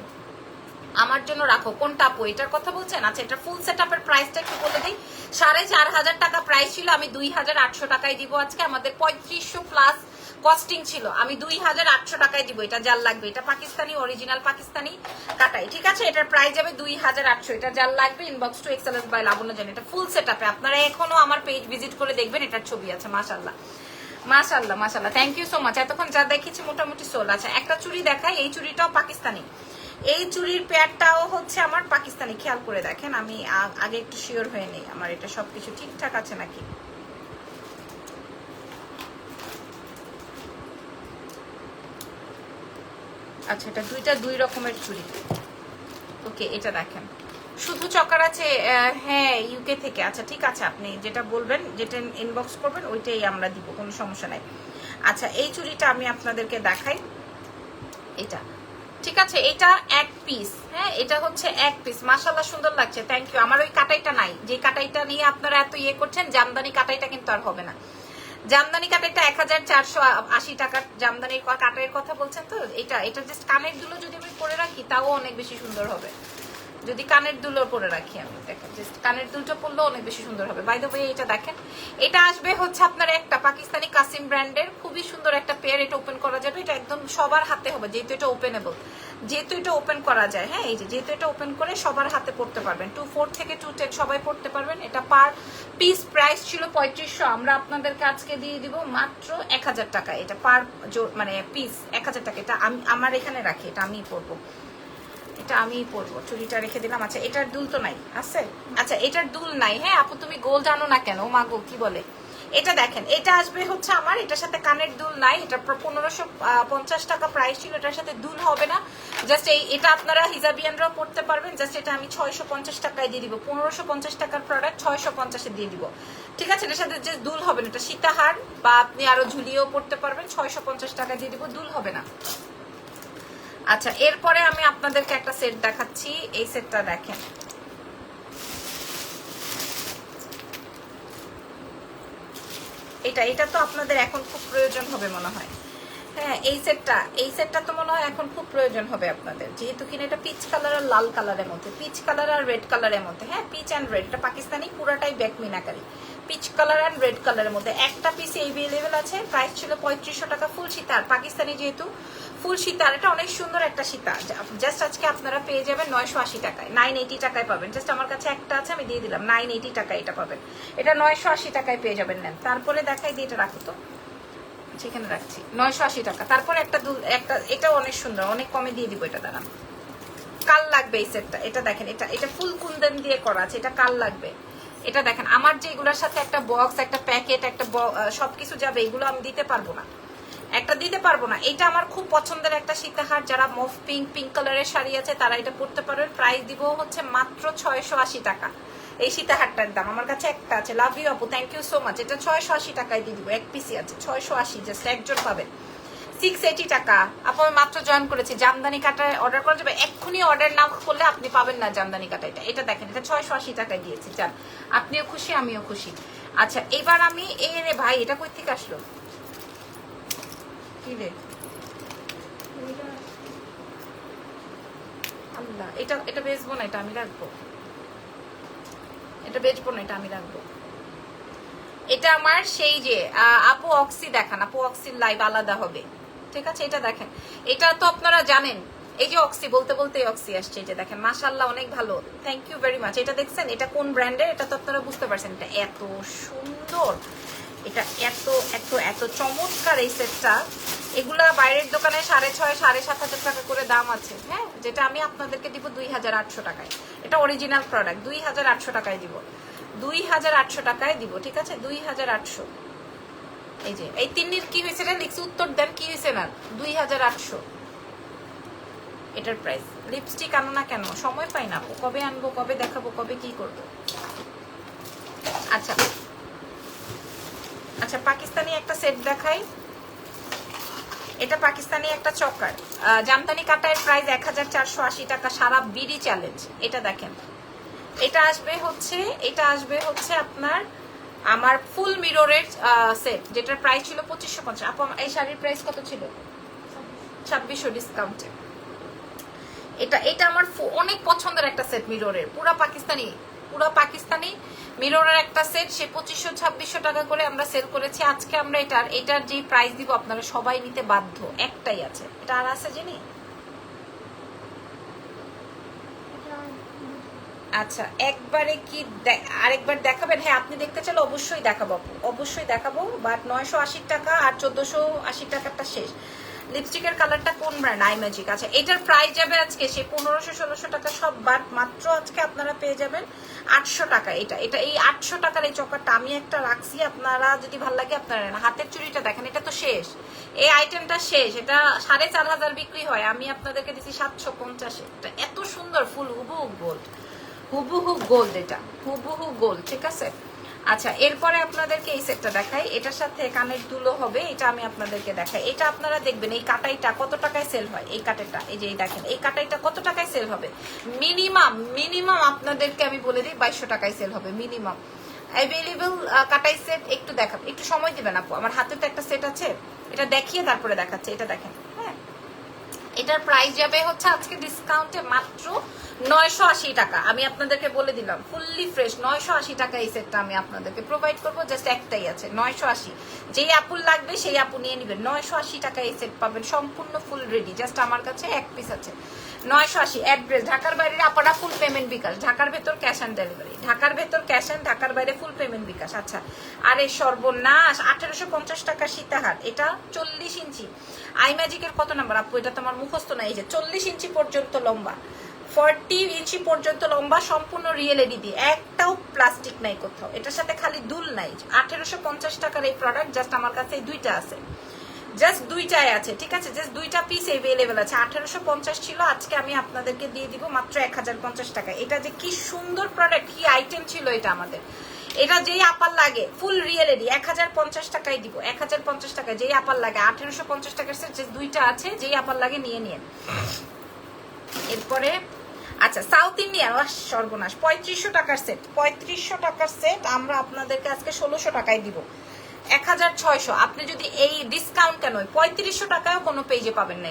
আমার জন্য রাখো, কোনটা আপু এটার কথা বলছেন? আচ্ছা এটা ফুল সেট আপের প্রাইসটা একটু বলে দিই, 4500 টাকা প্রাইস ছিল, আমি 2800 টাকায় দিব আজকে। আমাদের 3500 প্লাস কস্টিং ছিল, আমি 2800 টাকায় দিব। এটা যার লাগবে, এটা পাকিস্তানি অরিজিনাল পাকিস্তানি কাটাই, ঠিক আছে? এটার প্রাইস যাবে 2800। এটা যার লাগবে ইনবক্স টু এক্সেলেন্স বাই লাবণ্য জান। এটা ফুল সেট আপে, আপনারা এখনো আমার পেজ ভিজিট করে দেখবেন, এটার ছবি আছে। মাশাআল্লাহ মাশাআল্লাহ মাশাআল্লাহ, থ্যাংক ইউ সো মাচ। এতক্ষণ যা দেখেছি মোটামুটি সোল। আচ্ছা একটা চুড়ি দেখাই, এই চুড়িটাও পাকিস্তানি, এই চুড়ির পেয়ারটাও হচ্ছে আমার পাকিস্তানি, খেয়াল করে দেখেন। আমি আগে একটু শিওর হয়ে নেই আমার এটা সবকিছু ঠিকঠাক আছে নাকি। আচ্ছা এটা দুই রকমের চুড়ি, ওকে এটা দেখেন শুধু চকার আছে, হ্যাঁ ইউকে থেকে। আচ্ছা ঠিক আছে, আপনি যেটা বলবেন, যেটা ইনবক্স করবেন ওইটাই আমরা দিব, কোনো সমস্যা নাই। আচ্ছা এই চুড়িটা আমি আপনাদেরকে দেখাই, এটা ঠিক আছে, এটা এক পিস, হ্যাঁ এটা হচ্ছে এক পিস, মাশাআল্লাহ সুন্দর লাগছে, থ্যাংক ইউ। আমার ওই কাটাইটা নাই, যে কাটাইটা নিয়ে আপনারা এত ইয়ে করছেন, জামদানি কাটাইটা কিন্তু আর হবে না। জামদানি কাটাইটা 1480 টাকার জামদানির কাটাইয়ের কথা বলছেন তো, এটা জাস্ট কানের দুলো যদি আমি পরে রাখি তাও অনেক বেশি সুন্দর হবে, যদি কানের দুলো পরে রাখি আমি, দেখেন জাস্ট কানের দুলটা পরলেও অনেক বেশি সুন্দর হবে। বাই দ্য ওয়ে এটা দেখেন, এটা আসবে হচ্ছে আপনার একটা পাকিস্তানি কাসিম ব্র্যান্ডের খুবই সুন্দর একটা পেয়ার, এটা ওপেন করা যাবে, এটা একদম সবার হাতে হবে, যেহেতু এটা ওপেনেবল, যেহেতু এটা ওপেন করা যায়, হ্যাঁ এই যে যেহেতু এটা ওপেন করে সবার হাতে পড়তে পারবেন, 2/4 থেকে 2/10 সবাই পড়তে পারবেন। এটা পার পিস প্রাইস ছিল 3500, আমরা আপনাদেরকে আজকে দিয়ে দিব মাত্র 1000 টাকা, এটা পার মানে পিস 1000 টাকা। এটা আমি আমার এখানে রাখি, এটা আমিই পরবো, এটা আমিই পরবো, চুড়িটা রেখে দিলাম। আচ্ছা এটার দুল তো নাই আছে, আচ্ছা এটার দুল নাই, হ্যাঁ আপু তুমি গোল জানো না কেন, মা গো কি বলে। এটা দেখেন, এটা আসবে হচ্ছে আমার, এটার সাথে কানের দুল নাই, এটা 1550 টাকা প্রাইস ছিল, এটার সাথে দুল হবে না, জাস্ট এটা আপনারা হিজাবিয়ানরাও পড়তে পারবেন, জাস্ট এটা আমি 650 টাকায় দিয়ে দিব, 1550 টাকার প্রোডাক্ট 650-এ দিয়ে দিব, ঠিক আছে। এটার সাথে যে দুল হবে না, এটা সীতাহার বা আপনি আরো ঝুলিয়েও পড়তে পারবেন, 650 টাকায় দিয়ে দিব, দুল হবে না। আচ্ছা এরপরে আমি আপনাদেরকে একটা সেট দেখাচ্ছি, এই সেটটা দেখেন, এটা তো আপনাদের এখন খুব প্রয়োজন হবে মনে হয়, হ্যাঁ এই সেটটা তো মনে হয় এখন খুব প্রয়োজন হবে আপনাদের, যেহেতু কিনা এটা পিচ কালার আর লাল কালারের মধ্যে, পিচ কালার আর রেড কালারের মধ্যে, হ্যাঁ পিচ অ্যান্ড রেড, এটা পাকিস্তানি পুরাটাই back meenakari, peach colour and red কালারের মধ্যে একটা পিস এভেলেবেল আছে, প্রাইস ছিল 3500 টাকা, ফুল সীতার, পাকিস্তানি যেহেতু ফুল সীতার, এটা অনেক সুন্দর একটা সীতা, জাস্ট আজকে আপনারা পেয়ে যাবেন 980 টাকায়, 980 টাকায় পাবেন, জাস্ট আমার কাছে একটা আছে আমি দিয়ে দিলাম, 980 টাকায় এটা পাবেন, এটা 980 টাকায় পেয়ে যাবেন। নেন তারপরে দেখাই দিয়ে, এটা রাখো তো, সেখানে রাখছি, 980 টাকা। তারপরে একটা এটাও অনেক সুন্দর, অনেক কমে দিয়ে দিব, এটা দাঁড়ান, কাল লাগবে এই সেটটা, এটা দেখেন, এটা ফুল কুন্দন দিয়ে করা আছে, এটা কাল লাগবে, এটা দেখেন আমার যে এগুলোর সাথে একটা বক্স, একটা প্যাকেট, একটা সবকিছু যাবে, এগুলো আমি দিতে পারবো না, এটা আমার খুব পছন্দের একটা সীতাহার, যারা মফ পিঙ্ক কালারের শাড়ি আছে তারা এটা পরতে পারবেন, প্রাইস দিব হচ্ছে মাত্র 680 টাকা। এই সীতাহারটার দাম আমার কাছে একটা আছে, লাভ ইউ আপু, থ্যাংক ইউ সো মাচ, এটা 680 টাকায় দিয়ে দিব, এক পিসি আছে 680, জাস্ট একজন পাবেন, 680 টাকা। আপু আমি মাত্র জয়েন করেছি, জামদানি কাটায় অর্ডার করা যাবে, এক্ষুনি অর্ডার না করলে আপনি পাবেন না জামদানি কাটাইটা, এটা দেখেন, এটা 680 টাকায় দিয়েছি, যান আপনিও খুশি আমিও খুশি। আচ্ছা এবার আমি রে ভাই, এটা কই থেকে আসলো, কি রে আল্লাহ, এটা বেচবো না, এটা আমি রাখবো, এটা বেচবো না, এটা আমি রাখবো, এটা আমার সেই যে আপু অক্সি দেখান, আপু অক্সির লাইভ আলাদা হবে, ঠিক আছে। এটা দেখেন, এটা তো আপনারা জানেন, এই যে অক্সি বলতে বলতে অক্সি আসছে, এই যে দেখেন মাশাআল্লাহ অনেক ভালো, থ্যাংক ইউ ভেরি মাচ। এটা দেখছেন, এটা কোন ব্র্যান্ডের, এটা তো আপনারা বুঝতে পারছেন, এটা এত সুন্দর, এটা এত এত এত চমৎকার এই সেটটা, এগুলা বাইরের দোকানে 6,500 7,500 টাকা করে দাম আছে, হ্যাঁ যেটা আমি আপনাদেরকে দিব 2800 টাকায়, এটা অরিজিনাল প্রোডাক্ট, 2800 টাকায় দিব, 2800 টাকায় দিব, ঠিক আছে 2800। এই যে এই তিন্নির কি হয়েছে রে, লিখছি উত্তর দেন, কি হয়েছে না, 2800 এটার প্রাইস। লিপস্টিক আনো না কেন, সময় পাই না, কবে আনবো, কবে দেখাবো, কবে কি করবো। আচ্ছা আচ্ছা পাকিস্তানি একটা সেট দেখাই, এটা পাকিস্তানি একটা চকার, জামদানি কাটায়ের প্রাইস 1480 টাকা, সারা বিডি চ্যালেঞ্জ। এটা দেখেন, এটা আসবে হচ্ছে আপনার আমার ফুল মিররের সেট, যেটার প্রাইস ছিল 2550। আপু এই শাড়ির প্রাইস কত ছিল, 2600 ডিসকাউন্টে। এটা আমার অনেক পছন্দের একটা সেট, মিররের পুরা পাকিস্তানি মিররের একটা সেট, সে 2500-2600 টাকা করে আমরা সেল করেছি। আজকে আমরা এটার যে প্রাইস দিব আপনারা সবাই নিতে বাধ্য, একটাই আছে, এটা আর আছে জানি। আচ্ছা একবারে কি আরেকবার দেখাবেন, হ্যাঁ আপনি দেখতে চাইলে অবশ্যই দেখাবো, অবশ্যই দেখাবো, বাট 980 টাকা আর 1480 টাকাটা শেষ। লিপস্টিকের কালারটা কোন ব্র্যান্ড, আই ম্যাজিক। আচ্ছা এটার প্রাইস যাবে আজকে সেই 1500-1600 টাকা সব বাট, মাত্র আজকে আপনারা পেয়ে যাবেন 800 টাকা। এটা এই 800 টাকার এই চকারটা আমি একটা রাখছি, আপনারা যদি ভালো লাগে আপনারা নেন। হাতের চুড়িটা দেখেন, এটা তো শেষ, এই আইটেমটা শেষ, এটা 4500 বিক্রি হয়, আমি আপনাদেরকে দিচ্ছি 750। এটা এত সুন্দর ফুল হুবহু গোল্ড, হুবহু গোল্ড, এটা হুবহু গোল্ড, ঠিক আছে। আচ্ছা, এরপরে আপনাদেরকে এই সেটটা দেখাই, এটার সাথে কানের দুলও হবে, এটা আমি আপনাদেরকে দেখাই। এটা আপনারা দেখবেন এই কাটাইটা কত টাকায় সেল হয়, এই কাটাইটা, এই যে দেখেন এই কাটাইটা কত টাকায় সেল হবে। মিনিমাম মিনিমাম আপনাদেরকে আমি বলে দিই 2200 টাকায় সেল হবে মিনিমাম। অ্যাভেলেবল কাটাই সেট একটু দেখাবো, একটু সময় দিবেন আপু, আমার হাতে তো একটা সেট আছে, এটা দেখিয়ে তারপরে দেখাচ্ছে। এটা দেখেন, হ্যাঁ, এটার প্রাইস যাবে হচ্ছে আজকে ডিসকাউন্টে মাত্র 980 টাকা। আমি আপনাদেরকে বলে দিলাম ফুললি ফ্রেশ 980 টাকা এই সেটটা আমি আপনাদেরকে প্রোভাইড করবো। জাস্ট একটাই আছে 980, যেই আপুর লাগবে সেই আপু নিয়ে নেবেন। 980 টাকা এই সেট পাবেন সম্পূর্ণ ফুল রেডি, জাস্ট আমার কাছে এক পিস আছে। 980, অ্যাড্রেস ঢাকার বাইরে আপনারা ফুল পেমেন্ট বিকাশ, ঢাকার ভেতর ক্যাশ অন ডেলিভারি, ঢাকার ভেতর ক্যাশ অন, ঢাকার বাইরে ফুল পেমেন্ট বিকাশ। আচ্ছা, আরে সর্বনাশ, 1850 টাকা সীতাহার, এটা 40 ইঞ্চি। আই ম্যাজিকের কত নাম্বার আপু, এটা তোমার মুখস্থ না, এই যে 40 ইঞ্চি পর্যন্ত লম্বা, 40 ইঞ্চি পর্যন্ত লম্বা, সম্পূর্ণ রিয়েল এডি দিয়ে, একটাও প্লাস্টিক নাই কোথাও, এটার সাথে খালি দুল নাই। 1850 টাকার এই প্রোডাক্ট, জাস্ট আমার কাছে এই দুইটা আছে, জাস্ট দুইটাই আছে, ঠিক আছে, জাস্ট দুইটা পিস এভেলেবেল আছে। 1850 ছিল, আজকে আমি আপনাদেরকে দিয়ে দিব মাত্র 1050 টাকা। এটা যে কি সুন্দর প্রোডাক্ট, কি আইটেম ছিল এটা আমাদের, এটা যেই আপার লাগে ফুল রিয়েল এডি 1050 টাকায় দিব, 1050 টাকায় যেই আপার লাগে। 1850 টাকার সেট যে দুইটা আছে, যেই আপার লাগে নিয়ে নিন। এরপরে আচ্ছা, সাউথ ইন্ডিয়ান, সর্বনাশ, 3500 টাকার সেট, 3500 টাকার সেট আমরা আপনাদেরকে আজকে 1600 টাকায় দিব, 1600। আপনি যদি এই ডিসকাউন্ট কেন 3500 টাকায়ও কোনো পেজে পাবেন না।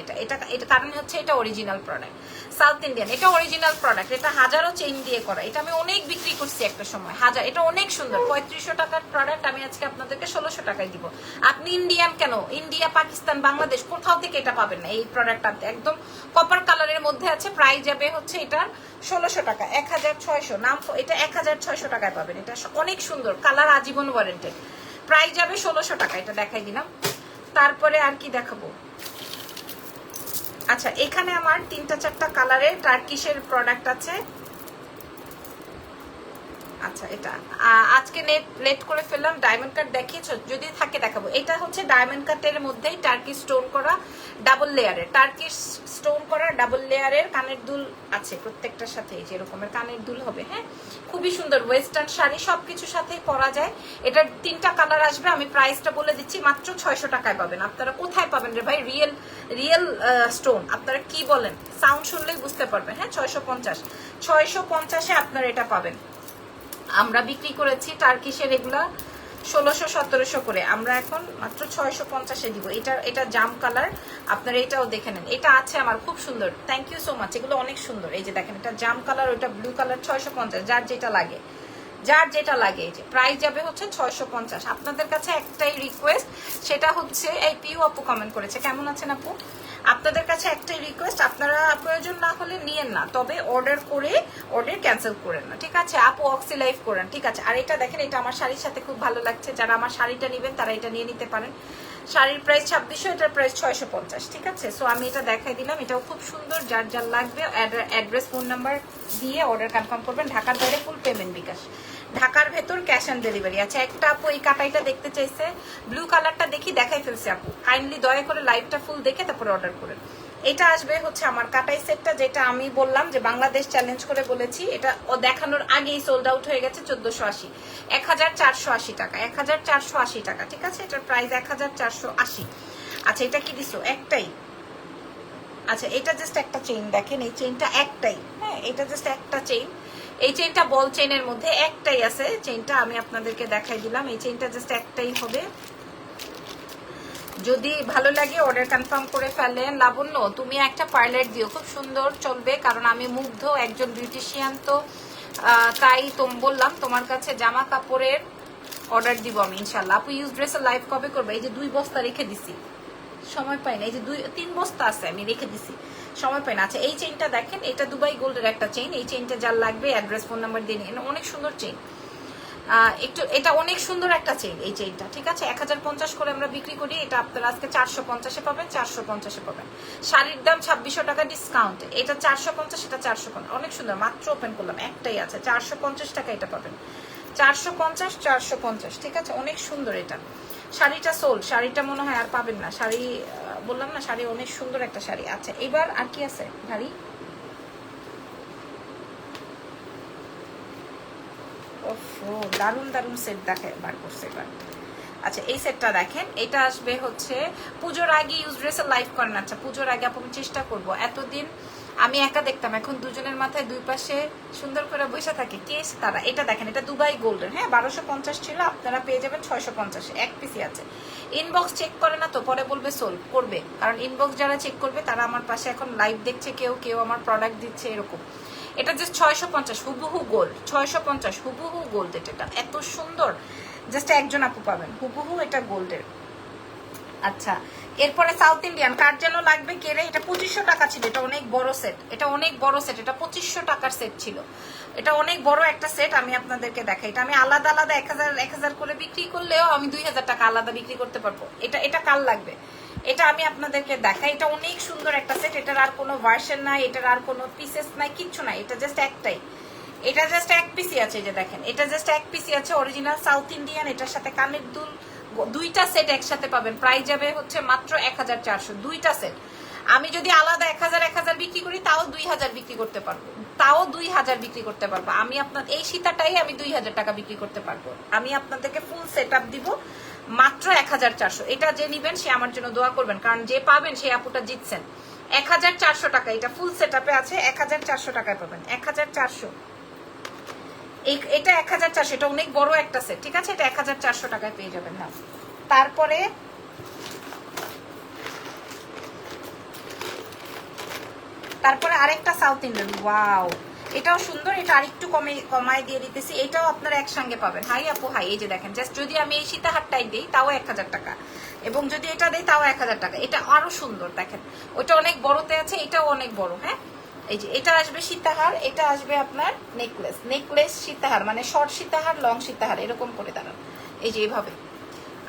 এটা কারণ হচ্ছে এটা অরিজিনাল প্রোডাক্ট, সাউথ ইন্ডিয়ান, এটা অরিজিনাল প্রোডাক্ট, এটা হাজারো চেইন দিয়ে করা, এটা আমি অনেক বিক্রি করছি একটা সময় হাজার, এটা অনেক সুন্দর। 3500 টাকার প্রোডাক্ট আমি আজকে আপনাদেরকে 1600 টাকায় দিব। আপনি ইন্ডিয়ান কেন, ইন্ডিয়া, পাকিস্তান, বাংলাদেশ কোথাও থেকে এটা পাবেন না। এই প্রোডাক্টটা একদম কপার কালারের মধ্যে আছে, প্রাইস যাবে হচ্ছে এটার 1600 টাকা, 1600 নাম, এটা 1600 টাকায় পাবেন। এটা অনেক সুন্দর কালার, আজীবন ওয়ারেন্টেড, প্রাইস যাবে 1600 টাকা। এটা দেখাই দিলাম। তারপরে আর কি দেখাবো, আচ্ছা, এখানে আমার 3-4টা কালারের টার্কিশের প্রোডাক্ট আছে। আচ্ছা, এটা আজকে লেট করে ফেললাম, ডায়মন্ড কাট দেখিয়েছো, যদি থাকে দেখাবো। এটা হচ্ছে ডায়মন্ড কাটের মধ্যেই টার্কি স্টোন করা ডাবল লেয়ারের, টার্কি স্টোন করা ডাবল লেয়ারের কানের দুল আছে প্রত্যেকটার সাথে, এই যে এরকমের কানের দুল হবে, হ্যাঁ, খুবই সুন্দর ওয়েস্টার্ন শাড়ি, সবকিছুর সাথেই পরা যায়। এটার 3টা কালার আসবে, আমি প্রাইসটা বলে দিচ্ছি, মাত্র 600 টাকায় পাবেন। আপনারা কোথায় পাবেন রে ভাই, রিয়েল স্টোন, আপনারা কি বলেন, সাউন্ড শুনলেই বুঝতে পারবেন। হ্যাঁ, 650-650-এ আপনারা এটা পাবেন। আমরা বিক্রি করেছি টার্কিশের এগুলা 1600-1700 করে, আমরা এখন মাত্র 650-এ দিব। এটা জাম কালার, আপনারা এটাও দেখে নেন, এটা আছে আমার খুব সুন্দর, থ্যাংক ইউ সো মাচ, এগুলো অনেক সুন্দর। এই যে দেখেন, এটা জাম কালার, ওটা ব্লু কালার, 650, যার যেটা লাগে, যার যেটা লাগে। এই যে প্রাইস যাবে হচ্ছে 650। আপনাদের কাছে একটাই রিকোয়েস্ট, সেটা হচ্ছে এই পিউ আপু কমেন্ট করেছে, কেমন আছেন আপু, আপনাদের কাছে একটাই রিকোয়েস্ট, আপনারা প্রয়োজন না হলে নিয়েন না, তবে অর্ডার ক্যান্সেল করেন না, ঠিক আছে আপু, অক্সি লাইভ করেন, ঠিক আছে। আর এটা দেখেন, এটা আমার শাড়ির সাথে খুব ভালো লাগছে, যারা আমার শাড়িটা নেবেন তারা এটা নিয়ে নিতে পারেন। শাড়ির প্রাইস 2600, এটার প্রাইস 650, ঠিক আছে। সো আমি এটা দেখাই দিলাম, এটাও খুব সুন্দর, যার যার লাগবে অ্যাড্রেস ফোন নাম্বার দিয়ে অর্ডার কনফার্ম করবেন। ঢাকার বাইরে ফুল পেমেন্ট বিকাশ, ঢাকার ভেতর ক্যাশ অন ডেলিভারি। আচ্ছা, একটা আপু এই কাটাইটা দেখতে চাইছে, ব্লু কালারটা দেখি দেখাই ফেলছে আপু, কাইন্ডলি দয়া করে লাইভটা ফুল দেখে তারপরে অর্ডার করেন। এটা আসবে হচ্ছে আমার কাটাই সেটটা, যেটা আমি বললাম যে বাংলাদেশ চ্যালেঞ্জ করে বলেছি, এটা ও দেখানোর আগেই সোল্ড আউট হয়ে গেছে 1480, 1480 টাকা, 1480 টাকা, ঠিক আছে। এটার প্রাইস 1480। আচ্ছা, এটা কি দিছো, একটাই, আচ্ছা, এটা জাস্ট একটা চেইন, দেখেন এই চেইনটা একটাই, হ্যাঁ, এটা জাস্ট একটা চেইন, এই চেইনটা বল চেইনের মধ্যে একটাই আছে চেইনটা, আমি আপনাদেরকে দেখাই দিলাম, এই চেইনটা জাস্ট একটাই হবে। যদি ভালো লাগে অর্ডার কনফার্ম করে ফেলেন। লাবণ্য, তুমি একটা পার্লার দিও, খুব সুন্দর চলবে, কারণ আমি মুগ্ধ, একজন বিউটিশিয়ান, তো তাই বললাম তোমার কাছে জামা কাপড়ের অর্ডার দিব আমি ইনশাল্লাহ। আপু ইউজ ড্রেসের লাইভ কবে করবে, এই যে 2 বস্তা রেখে দিছি, সময় পাই না, এই যে 2-3 বস্তা আছে আমি রেখে দিছি, সময় পাই না। আচ্ছা, এই চেইনটা দেখেন, এটা দুবাই গোল্ডের একটা চেইন, এই চেইনটা যার লাগবে অ্যাড্রেস ফোন নাম্বার দিয়ে নিন, অনেক সুন্দর চেইন, একটু এটা অনেক সুন্দর একটা চেইন, এই চেইনটা, ঠিক আছে। 1050 করে আমরা বিক্রি করি, এটা আপনারা আজকে 450-এ পাবেন, 450-এ পাবেন। শাড়ির দাম 2600 টাকা ডিসকাউন্ট, এটা 450, এটা 450, অনেক সুন্দর, মাত্র ওপেন করলাম, একটাই আছে, 450 টাকা এটা পাবেন, 450, ঠিক আছে, অনেক সুন্দর এটা। শাড়িটা সোল, শাড়িটা মনে হয় আর পাবেন না, শাড়ি বললাম না, শাড়ি অনেক সুন্দর একটা শাড়ি। আচ্ছা, এবার আর কি আছে ভারী, ওফো, দারুণ দারুণ সেট দেখে বার করছে এবার। আচ্ছা এই সেটটা দেখেন, এটা আসবে হচ্ছে পুজোর আগে ইউজ ড্রেসের লাইভ করেন। আচ্ছা পুজোর আগে আপনি চেষ্টা করব, এতদিন আমি একা দেখতাম, এখন দুজনের মাথায় দুই পাশে সুন্দর করে বসে থাকে কে তারা। এটা দেখেন, এটা দুবাই গোল্ডের, হ্যাঁ 1250 ছিল, আপনারা পেয়ে যাবেন 650, এক পিসি আছে। ইনবক্স চেক করে না তো, পরে বলবে সোল্ড করবে, কারণ ইনবক্স যারা চেক করবে তারা আমার পাশে এখন লাইভ দেখছে, কেউ কেউ আমার প্রোডাক্ট দিচ্ছে এরকম। এটা জাস্ট 650 হুবহু গোল্ড, 650 হুবহু গোল্ড। এটা এত সুন্দর, জাস্ট একজন আপু পাবেন হুবহু, এটা গোল্ডের। আচ্ছা এরপরে সাউথ ইন্ডিয়ান কার যেন লাগবে কেড়ে, এটা 2500 টাকা ছিল, এটা অনেক বড় সেট, এটা অনেক বড় সেট, এটা 2500 টাকার সেট ছিল, এটা অনেক বড় একটা সেট। আমি আপনাদেরকে দেখাই, এটা আমি আলাদা আলাদা 1000 করে বিক্রি করলেও আমি 2000 টাকা আলাদা বিক্রি করতে পারবো। এটা কার লাগবে, এটা আমি আপনাদেরকে দেখাই। এটা অনেক সুন্দর একটা সেট, এটার আর কোনো ভার্সন নাই, এটার আর কোনো পিসেস নাই, কিচ্ছু নাই, এটা জাস্ট একটাই, এটা জাস্ট এক পিসি আছে। যে দেখেন এটা জাস্ট এক পিসি আছে, অরিজিনাল সাউথ ইন্ডিয়ান, এটার সাথে কানের দুল, দুইটা সেট একসাথে পাবেন। প্রাইস যাবে হচ্ছে মাত্র 1400, দুইটা সেট। আমি যদি আলাদা 1000 বিক্রি করি তাও 2000 বিক্রি করতে পারবো, তাও 2000 বিক্রি করতে পারবো। আমি আপনার এই সীতাটাই আমি 2000 টাকা বিক্রি করতে পারবো। আমি আপনাদেরকে ফুল সেট আপ দিব মাত্র 1400। এটা যে নিবেন সে আমার জন্য দোয়া করবেন, কারণ যে পাবেন সেই আপুটা জিতছেন। 1400 টাকা, এটা ফুল সেট আপে আছে, 1400 টাকায় পাবেন, 1400। এটা 1400, এটা অনেক বড় একটা সেট, ঠিক আছে, এটা 1400 টাকায় পেয়ে যাবেন। না তারপরে আরেকটা সাউথ ইন্ডিয়ান, ওয়াও এটাও সুন্দর, এটা আরেকটু কমায় দিয়ে দিতেছি, এটাও আপনারা একসঙ্গে পাবেন। হাই আপু হাই, এই যে দেখেন জাস্ট যদি আমি এই সীতাহারটাই দিই তাও 1000 টাকা, এবং যদি এটা দিই তাও 1000 টাকা। এটা আরো সুন্দর দেখেন, ওইটা অনেক বড়তে আছে, এটাও অনেক বড়। হ্যাঁ এই যে এটা আসবে সীতাহার, এটা আসবে আপনার নেকলেস সীতাহার, মানে শর্ট সীতাহার, লং সীতাহার, এরকম করে দাঁড়ান। এই যে এইভাবে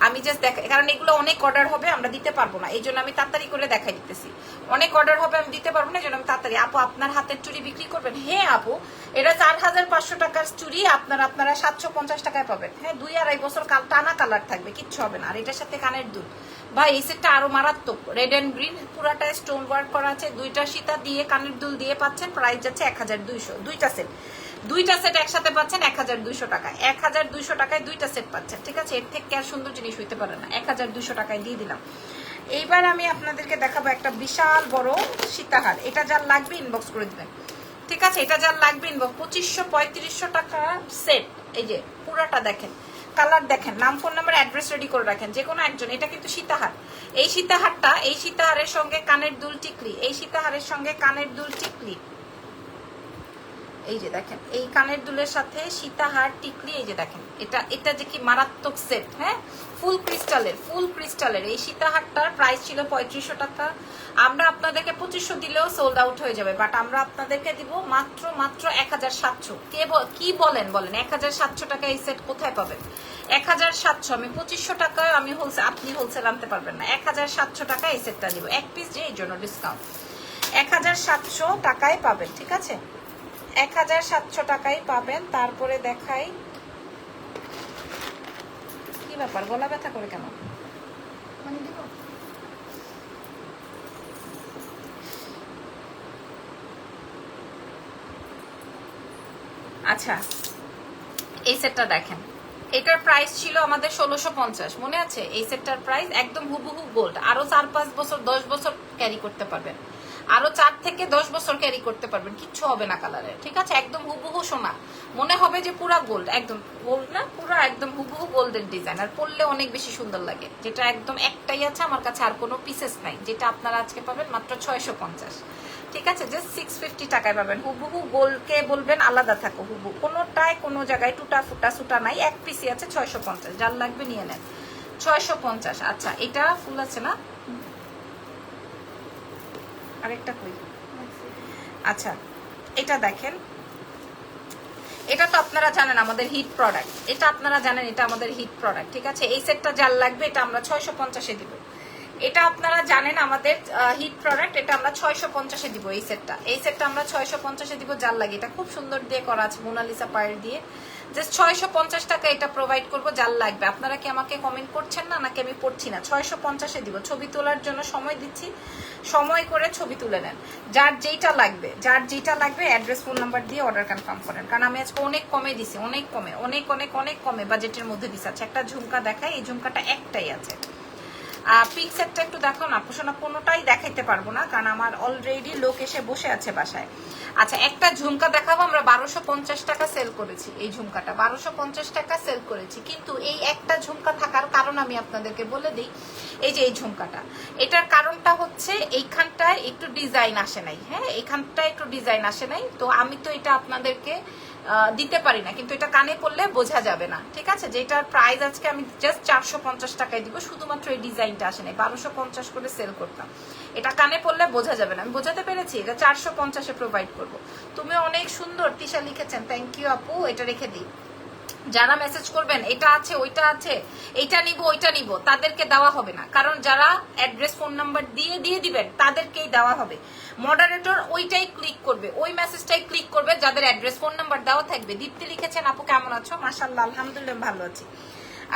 আমি জাস্ট দেখাই, কারণ এগুলো অনেক অর্ডার হবে, আমরা দিতে পারবো না, এই জন্য আমি তাড়াতাড়ি করে দেখাই দিতেছি। অনেক অর্ডার হবে, আমি দিতে পারবো না, এই জন্য আমি তাড়াতাড়ি। আপু আপনার হাতের চুড়ি বিক্রি করবেন? হ্যাঁ আপু, এটা 4500 টাকার চুড়ি আপনারা 750 টাকায় পাবেন। হ্যাঁ 2-2.5 বছর টানা কালার থাকবে, কিচ্ছু হবে না। আর এটার সাথে কানের দুল, ভাই এই সেটটা আরো মারাত্মক, রেড এন্ড গ্রিন, পুরাটা স্টোন ওয়ার্ক করা আছে, দুইটা সীতা দিয়ে কানের দুল দিয়ে পাচ্ছেন। প্রাইস যাচ্ছে 1200, দুইটা সেট একসাথে পাচ্ছেন 1200 টাকা, 1200 টাকায় দুইটা সেট পাচ্ছেন, ঠিক আছে। এর থেকে আর সুন্দর জিনিস হইতে পারে না, 1200 টাকায় দিয়ে দিলাম। এইবার আমি আপনাদেরকে দেখাবো একটা বিশাল বড় সীতাহার, এটা যার লাগবে ইনবক্স করে দিবেন, ঠিক আছে। এটা যার লাগবে ইনবক্স, 2500-3500 টাকা সেট। এই যে পুরাটা দেখেন, কালার দেখেন, নাম ফোন নাম্বার অ্যাড্রেস রেডি করে রাখেন যে কোনো একজন। এটা কিন্তু সীতাহার, এই সীতাহারটা, এই সীতাহারের সঙ্গে কানের দুল টিকলি, এই সীতাহারের সঙ্গে কানের দুল টিকলি, এই যে দেখেন এই কানের দুলের সাথে সীতাহার টিকলি, এই যে দেখেন এটা যে কি মারাত্মক সেট। হ্যাঁ ফুল ক্রিস্টালের এই সীতাহারটার প্রাইস ছিল 3500 টাকা, আমরা আপনাদেরকে 2500 দিলেও সোল্ড আউট হয়ে যাবে, বাট আমরা আপনাদেরকে দিব মাত্র 1700। কি বলেন 1700 টাকা এই সেট কোথায় পাবেন? 1700, আমি 2500 টাকায় আমি আপনি হোলসেল আনতে পারবেন না, 1700 টাকা এই সেটটা দিব, এক পিস যে এই জন্য ডিসকাউন্ট, 1700 টাকায় পাবেন, ঠিক আছে, 1700 টাকায় পাবেন। তারপরে দেখাই, কি ব্যাপার গলা ব্যথা করে কেন? আচ্ছা এই সেটটা দেখেন, এটার প্রাইস ছিল আমাদের 1650, মনে আছে? এই সেটটার প্রাইস একদম হুবহু গোল্ড, আরো 4-5 বছর 10 বছর ক্যারি করতে পারবেন, আরো 4 থেকে 10 বছর ক্যারি করতে পারবেন, কিচ্ছু হবে না কালারে, ঠিক আছে। একদম হুবহু সোনা, মনে হবে যে পুরা গোল্ড, একদম গোল্ড না, পুরা একদম হুবহু গোল্ডের ডিজাইন, আর পরলে অনেক বেশি সুন্দর লাগে। যেটা একদম একটাই আছে আমার কাছে, আর কোনো পিসেস নাই, যেটা আপনারা আজকে পাবেন মাত্র 650, ঠিক আছে, জাস্ট 650 টাকায় পাবেন। হুবহু গোল্ডকে বলবেন আলাদা থাকো, হুবহু কোনোটায় কোনো জায়গায় টুটা ফুটা সুটা নাই, এক পিসি আছে 650, যার লাগবে নিয়ে নেন 650। আচ্ছা এটা ফুল আছে না, আরেকটা কই? আচ্ছা এটা দেখেন, এটা তো আপনারা জানেন আমাদের হিট প্রোডাক্ট, এটা আপনারা জানেন এটা আমাদের হিট প্রোডাক্ট, ঠিক আছে। এই সেটটা যার লাগবে এটা আমরা 650-এ দিব, এটা আপনারা জানেন আমাদের হিট প্রোডাক্ট, এটা আমরা 650-এ দিব। এই সেটটা আমরা 650-এ দিব। যার লাগে এটা খুব সুন্দর দিয়ে করা আছে মোনালিসা পায়ের দিয়ে, জাস্ট 650 টাকা এটা প্রোভাইড করবো। যার লাগবে আপনারা কি আমাকে কমেন্ট করছেন না নাকি আমি পড়ছি না? 650-এ দিব। ছবি তোলার জন্য সময় দিচ্ছি, সময় করে ছবি তুলে নেন। যার যেটা লাগবে অ্যাড্রেস ফোন নাম্বার দিয়ে অর্ডার কনফার্ম করেন, কারণ আমি আজকে অনেক কমে দিছি, অনেক কমে, অনেক অনেক অনেক কমে বাজেটের মধ্যে দিছি। আচ্ছা একটা ঝুমকা দেখাই, এই ঝুমকাটা একটাই আছে। পিক সেটটা একটু দেখো না পোষণা, কোনোটাই দেখাইতে পারবো না কারণ আমার অলরেডি লোক এসে বসে আছে বাসায়। আচ্ছা একটা ঝুমকা দেখাবো, আমরা 1250 টাকা সেল করেছি এই ঝুমকাটা, 1250 টাকা সেল করেছি। কিন্তু এই একটা ঝুমকা থাকার কারণ আমি আপনাদেরকে বলে দিই। এই যে এই ঝুমকাটা, এটার কারণটা হচ্ছে এইখানটায় একটু ডিজাইন আসে নাই। হ্যাঁ এইখানটায় একটু ডিজাইন আসে নাই, তো আমি তো এটা আপনাদেরকে দিতে পারি না, কিন্তু এটা কানে পড়লে বোঝা যাবে না। ঠিক আছে, যেটার প্রাইস আজকে আমি জাস্ট 450 টাকায় দিব, শুধুমাত্র এই ডিজাইনটা আসে নাই। 1250 করে সেল করতাম, এটা কানে পড়লে বোঝা যাবে না। আমি বোঝাতে পেরেছি? এটা 450-এ প্রোভাইড করব। তুমি অনেক সুন্দর তিশা লিখেছেন, থ্যাংক ইউ আপু। এটা রেখে দিই, যারা মেসেজ করবেন এটা আছে ওইটা আছে, এইটা নিব ওইটা নিব, তাদেরকে দেওয়া হবে না। কারণ যারা অ্যাড্রেস ফোন নাম্বার দিয়ে দিবেন তাদেরকেই দেওয়া হবে। মডারেটর ওইটাই ক্লিক করবে, ওই মেসেজটাই ক্লিক করবে যাদের অ্যাড্রেস ফোন নাম্বার দেওয়া থাকবে। দীপ্তি লিখেছেন, আপু কেমন আছো? মাশাআল্লাহ আলহামদুলিল্লাহ ভালো আছি।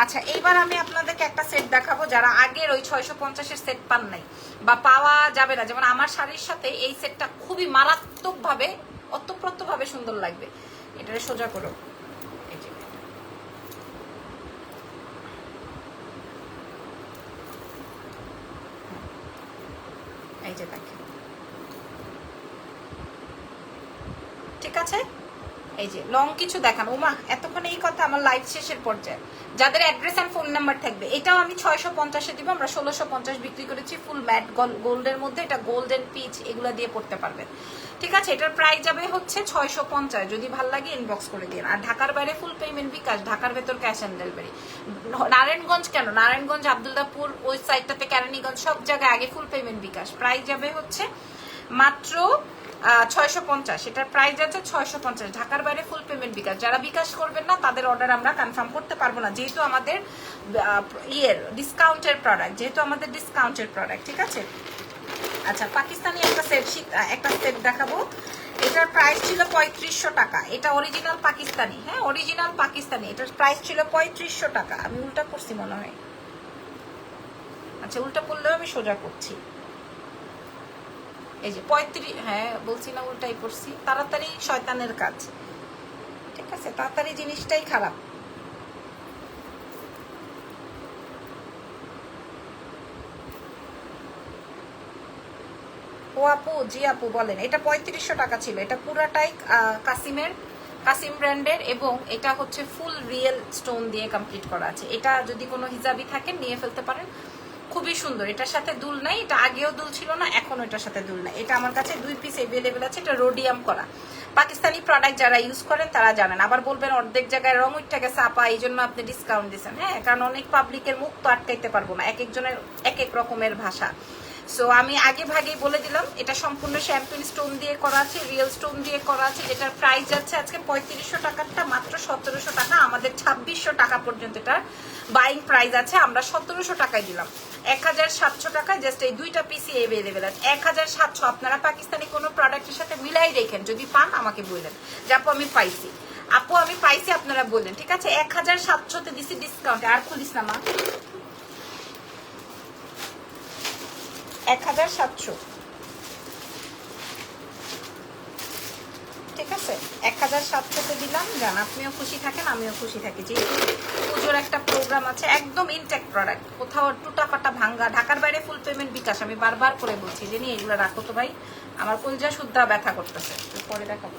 আচ্ছা এইবার আমি আপনাদেরকে একটা সেট দেখাবো, যারা আগের ওই 650-এর সেট পান নাই বা পাওয়া যাবে না। যেমন আমার শাড়ির সাথে এই সেটটা খুবই মারাত্মকভাবে অতপ্রত্যভাবে সুন্দর লাগবে। এটারে সোজা করো, এই যে এই যে দেখেন, ঠিক আছে? এই যে লং কিছু দেখান। ওমা এতক্ষণ এই কথা, আমার লাইভ শেষের পর্যায়ে। যাদের অ্যাড্রেস এন্ড ফোন নাম্বার থাকবে, এটাও আমি 650-এ দিব। আমরা 1650 বিক্রি করেছি ফুল ম্যাট গোল্ডের মধ্যে। এটা গোল্ডেন পিচ এগুলা দিয়ে পড়তে পারবেন। ঠিক আছে, এটার প্রাইস যাবে হচ্ছে 650। যদি ভাল লাগে ইনবক্স করে দিন। আর ঢাকার বাইরে ফুল পেমেন্ট বিকাশ, ঢাকার ভেতর ক্যাশ অন ডেলিভারি। নারায়ণগঞ্জ কেন, নারায়ণগঞ্জ আব্দুল্লাহপুর ওই সাইডটাতে কেরানীগঞ্জ সব জায়গায় আগে ফুল পেমেন্ট বিকাশ। প্রাইস যাবে হচ্ছে মাত্র 650। এটার প্রাইস আছে 650। ঢাকার বাইরে ফুল পেমেন্ট বিকাশ। যারা বিকাশ করবেন না তাদের অর্ডার আমরা কনফার্ম করতে পারবো না, যেহেতু আমাদের ডিসকাউন্টের প্রোডাক্ট। ঠিক আছে, আচ্ছা পাকিস্তানি একটা সেট দেখাবো। এটার প্রাইস ছিল 3500 টাকা। এটা অরিজিনাল পাকিস্তানি, হ্যাঁ অরিজিনাল পাকিস্তানি। এটার প্রাইস ছিল 3500 টাকা। আমি উল্টা করছি মনে হয়। আচ্ছা উল্টা পড়লেও আমি সোজা করছি। এই যে 35, হ্যাঁ বলছি না উল্টাই করছি। তাড়াতাড়ি শয়তানের কাজ। ঠিক আছে, তাড়াতাড়ি জিনিসটাই খারাপ। ও আপু, জি আপু বলেন। এটা 3500 টাকা ছিল। এটা পুরাটাই কাসিম ব্র্যান্ডের এবং এটা হচ্ছে ফুল রিয়েল স্টোন দিয়ে কমপ্লিট করা আছে। এটা যদি কোনো হিজাবি থাকেন নিয়ে ফেলতে পারেন, খুবই সুন্দর। এটার সাথে দুল নাই, এটা আগেও দুল ছিল না, এখন এটার সাথে দুল নাই। এটা আমার কাছে 2 পিস অ্যাভেলেবেল আছে। এটা রোডিয়াম করা পাকিস্তানি প্রোডাক্ট, যারা ইউজ করেন তারা জানেন। আবার বলবেন অর্ধেক জায়গায় রং উঠটাকে চাপা, এই জন্য আপনি ডিসকাউন্ট দিচ্ছেন। হ্যাঁ, কারণ অনেক পাবলিকের মুখ তো আটকাইতে পারবো না, এক একজনের এক এক রকমের ভাষা। সো আমি আগে ভাগেই বলে দিলাম, এটা সম্পূর্ণ শ্যাম্পেন স্টোন দিয়ে করা আছে, রিয়েল স্টোন দিয়ে করা আছে। যেটার প্রাইস যাচ্ছে আজকে 3500 টাকারটা মাত্র 1700 টাকা। আমাদের 2600 টাকা পর্যন্ত এটার বাইং প্রাইস আছে, আমরা 1700 টাকায় দিলাম। 1700 টাকায় জাস্ট এই 2টা পিসি অ্যাভেলেবেল আছে। 1700 আপনারা পাকিস্তানি কোনো প্রোডাক্টের সাথে মিলাই রেখেন, যদি পান আমাকে বললেন যে আপু আমি পাইছি, আপু আমি পাইছি, আপনারা বললেন। ঠিক আছে, 1700-তে দিছি ডিসকাউন্টে। আর খুলিস না মা, 1700। ঠিক আছে, 1700-তে দিলাম। জান আপনিও খুশি থাকেন, আমিও খুশি থাকি। যেহেতু পুজোর একটা প্রোগ্রাম আছে, একদম ইনটেক প্রোডাক্ট, কোথাও টুটা ফাটা ভাঙ্গা। ঢাকার বাইরে ফুল পেমেন্ট বিকাশ। আমি বারবার করে বলছি যে নিয়ে এগুলো রাখো তো ভাই, আমার কলজা শুদ্ধা ব্যথা করতেছে। পরে দেখাবো।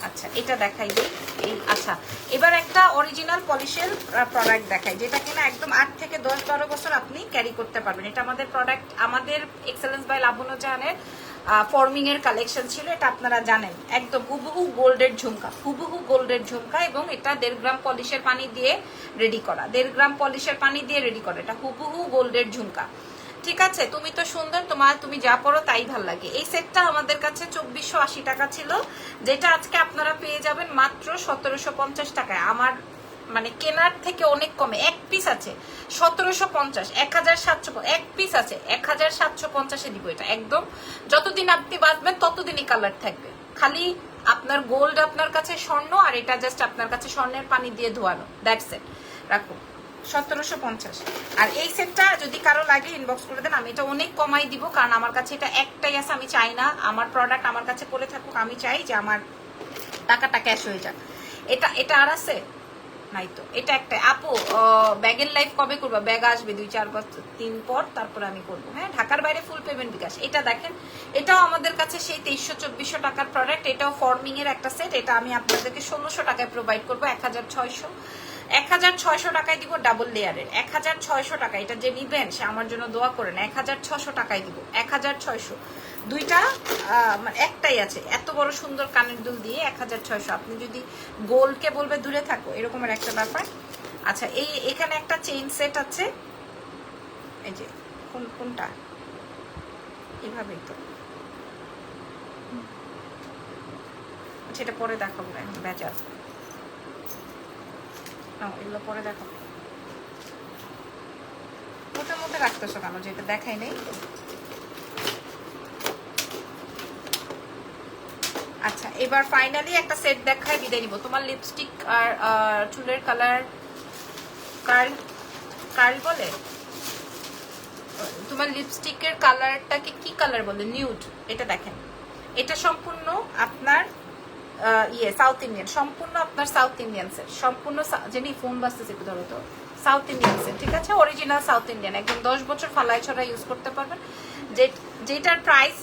আচ্ছা এটা দেখাই দিই। এই আচ্ছা এবার একটা অরিজিনাল পলিশের প্রোডাক্ট দেখাই, যেটা কিনা একদম 8 থেকে 10-12 বছর আপনি ক্যারি করতে পারবেন। এটা আমাদের প্রোডাক্ট, আমাদের এক্সেলেন্স বাই লাবণ্য জাহানের ফর্মিং এর কালেকশন ছিল। এটা আপনারা জানেন, একদম হুবহু গোল্ডের ঝুমকা, হুবহু গোল্ডের ঝুমকা। এবং এটা 1.5 গ্রাম পলিশের পানি দিয়ে রেডি করা, 1.5 গ্রাম পলিশের পানি দিয়ে রেডি করা। এটা হুবহু গোল্ডের ঝুমকা। ঠিক আছে, তুমি তো সুন্দর, তুমি যা পড়ো তাই ভাল লাগে। এই সেটটা আমাদের কাছে 2480 টাকা ছিল, যেটা আজকে আপনারা পেয়ে যাবেন মাত্র 1750 টাকায়। আমার মানে কেনার থেকে অনেক কমে। এক পিস আছে 1750, 1750, এক পিস আছে 1750-এ দিব এটা একদম। যতদিন আপনি বাঁচবেন ততদিনই কালার থাকবে। খালি আপনার গোল্ড আপনার কাছে স্বর্ণ, আর এটা জাস্ট আপনার কাছে স্বর্ণের পানি দিয়ে ধোয়ানো, দ্যাটস ইট। রাখো 1750। আর এই সেটটা যদি কারো লাগে ইনবক্স করে দেন, আমি এটা অনেক কমাই দিব, কারণ আমার কাছে এটা একটাই আছে। আমি চাই না আমার প্রোডাক্ট আমার কাছে পড়ে থাকুক, আমি চাই যে আমার টাকাটা ক্যাশ হয়ে যাক। এটা আর আছে নাই তো, এটা একটা। আপু ব্যাগের লাইফ কবে করবা? ব্যাগ আসবে 2-4 দিন পর, তারপরে আমি করবো। হ্যাঁ, ঢাকার বাইরে ফুল পেমেন্ট বিকাশ। এটা দেখেন, এটাও আমাদের কাছে সেই 2300-2400 টাকার প্রোডাক্ট। এটাও ফর্মিং এর একটা সেট। এটা আমি আপনাদেরকে 1600 টাকায় প্রোভাইড করবো। 1600 টাকায় দিব ডাবল লেয়ারের। 1600 টাকা। এটা যে নিবেন সে আমার জন্য দোয়া করেন। 1600 টাকায় দিব। 1600 দুইটা, মানে একটাই আছে এত বড় সুন্দর কানের দুল দিয়ে 1600। আপনি যদি গোলকে বলবে দূরে থাকো, এরকমের একটা ব্যাপার। আচ্ছা, এখানে একটা চেইন সেট আছে, এই যে কোনটা, এভাবেই তো। আচ্ছা, এটা পরে দেখাবো, বেচার এগুলো পরে দেখাবো। ওটার মধ্যে রাখতেছো কেন, যেটা দেখাই নেই? আচ্ছা, এবার ফাইনালি একটা সেট দেখায় বিদায় নিব। তোমার লিপস্টিক আর চুলের কালার কার্ল বলে? তোমার লিপস্টিকের কালারটাকে কি কালার বলে? নিউড। এটা দেখেন, এটা সম্পূর্ণ আপনার সাউথ ইন্ডিয়ান, সম্পূর্ণ আপনার সাউথ ইন্ডিয়ান সেট, সম্পূর্ণ জানি ফোন বাজতেছে একটু ধরো তো। সাউথ ইন্ডিয়ান সেট, ঠিক আছে, অরিজিনাল সাউথ ইন্ডিয়ান, একদম 10 বছর ফালাই ছড়া ইউজ করতে পারবেন। যেটার প্রাইস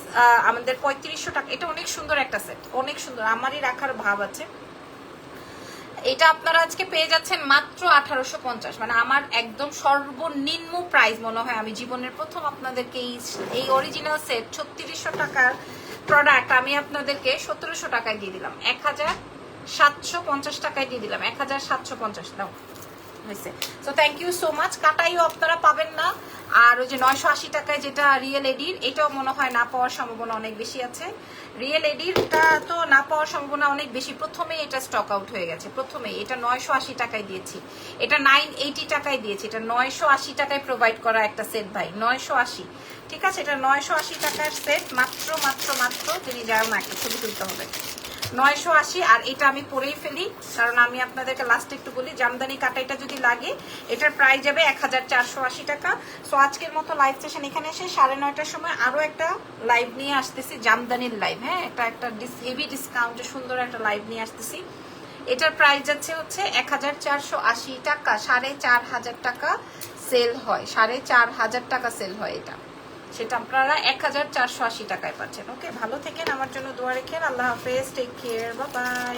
আমাদের 3500 টাকা। এটা অনেক সুন্দর একটা সেট, অনেক সুন্দর, আমারই রাখার ভাব আছে। এটা আপনারা আজকে পেয়ে যাচ্ছেন মাত্র 1850, মানে আমার একদম সর্বনিম্ন প্রাইস মনে হয়। আমি জীবনের প্রথম আপনাদেরকে এই অরিজিনাল সেট 3600 টাকার প্রোডাক্ট আমি আপনাদেরকে 1700 টাকায় দিয়ে দিলাম, 1750 টাকায় দিয়ে দিলাম, 1750 দাও হয়েছে। So thank you so much. কাটাইও আপনারা পাবেন না। আর ওই যে 980 টাকায় যেটা রিয়েল এডির, এটাও মনে হয় না পাওয়ার সম্ভাবনা অনেক বেশি আছে। রিয়েল এডিরটা তো না পাওয়ার সম্ভাবনা অনেক বেশি, প্রথমেই এটা স্টক আউট হয়ে গেছে, প্রথমেই। এটা 980 টাকায় দিয়েছি, এটা 980 টাকায় দিয়েছি, এটা 980 টাকায় প্রোভাইড করা একটা সেট ভাই, 980। ঠিক আছে, এটা 980 টাকার সেট, মাত্র মাত্র মাত্র। তিনি যাও না, একটা ছবি তুলতে হবে। 980। আর এটা আমি পরেই ফেলি, কারণ আমি আপনাদেরকে লাস্ট একটু বলি, জামদানি কাটাইটা যদি লাগে এটার প্রাইস যাবে 1480 টাকা। সো আজকের মতো লাইভ সেশন এখানে এসে 9:30টার সময় আরো একটা লাইভ নিয়ে আসতেছি, জামদানির লাইভ। হ্যাঁ, একটা হেভি ডিসকাউন্টে সুন্দর একটা লাইভ নিয়ে আসতেছি। এটার প্রাইস যাচ্ছে হচ্ছে 1480 টাকা। 4500 টাকা সেল হয়, 4500 টাকা সেল হয় এটা, সেটা আপনারা 1480 টাকায় পাচ্ছেন। ওকে, ভালো থেকেন, আমার জন্য দোয়া রেখেন। আল্লাহ হাফেজ, টেক কেয়ার, বাই বাই।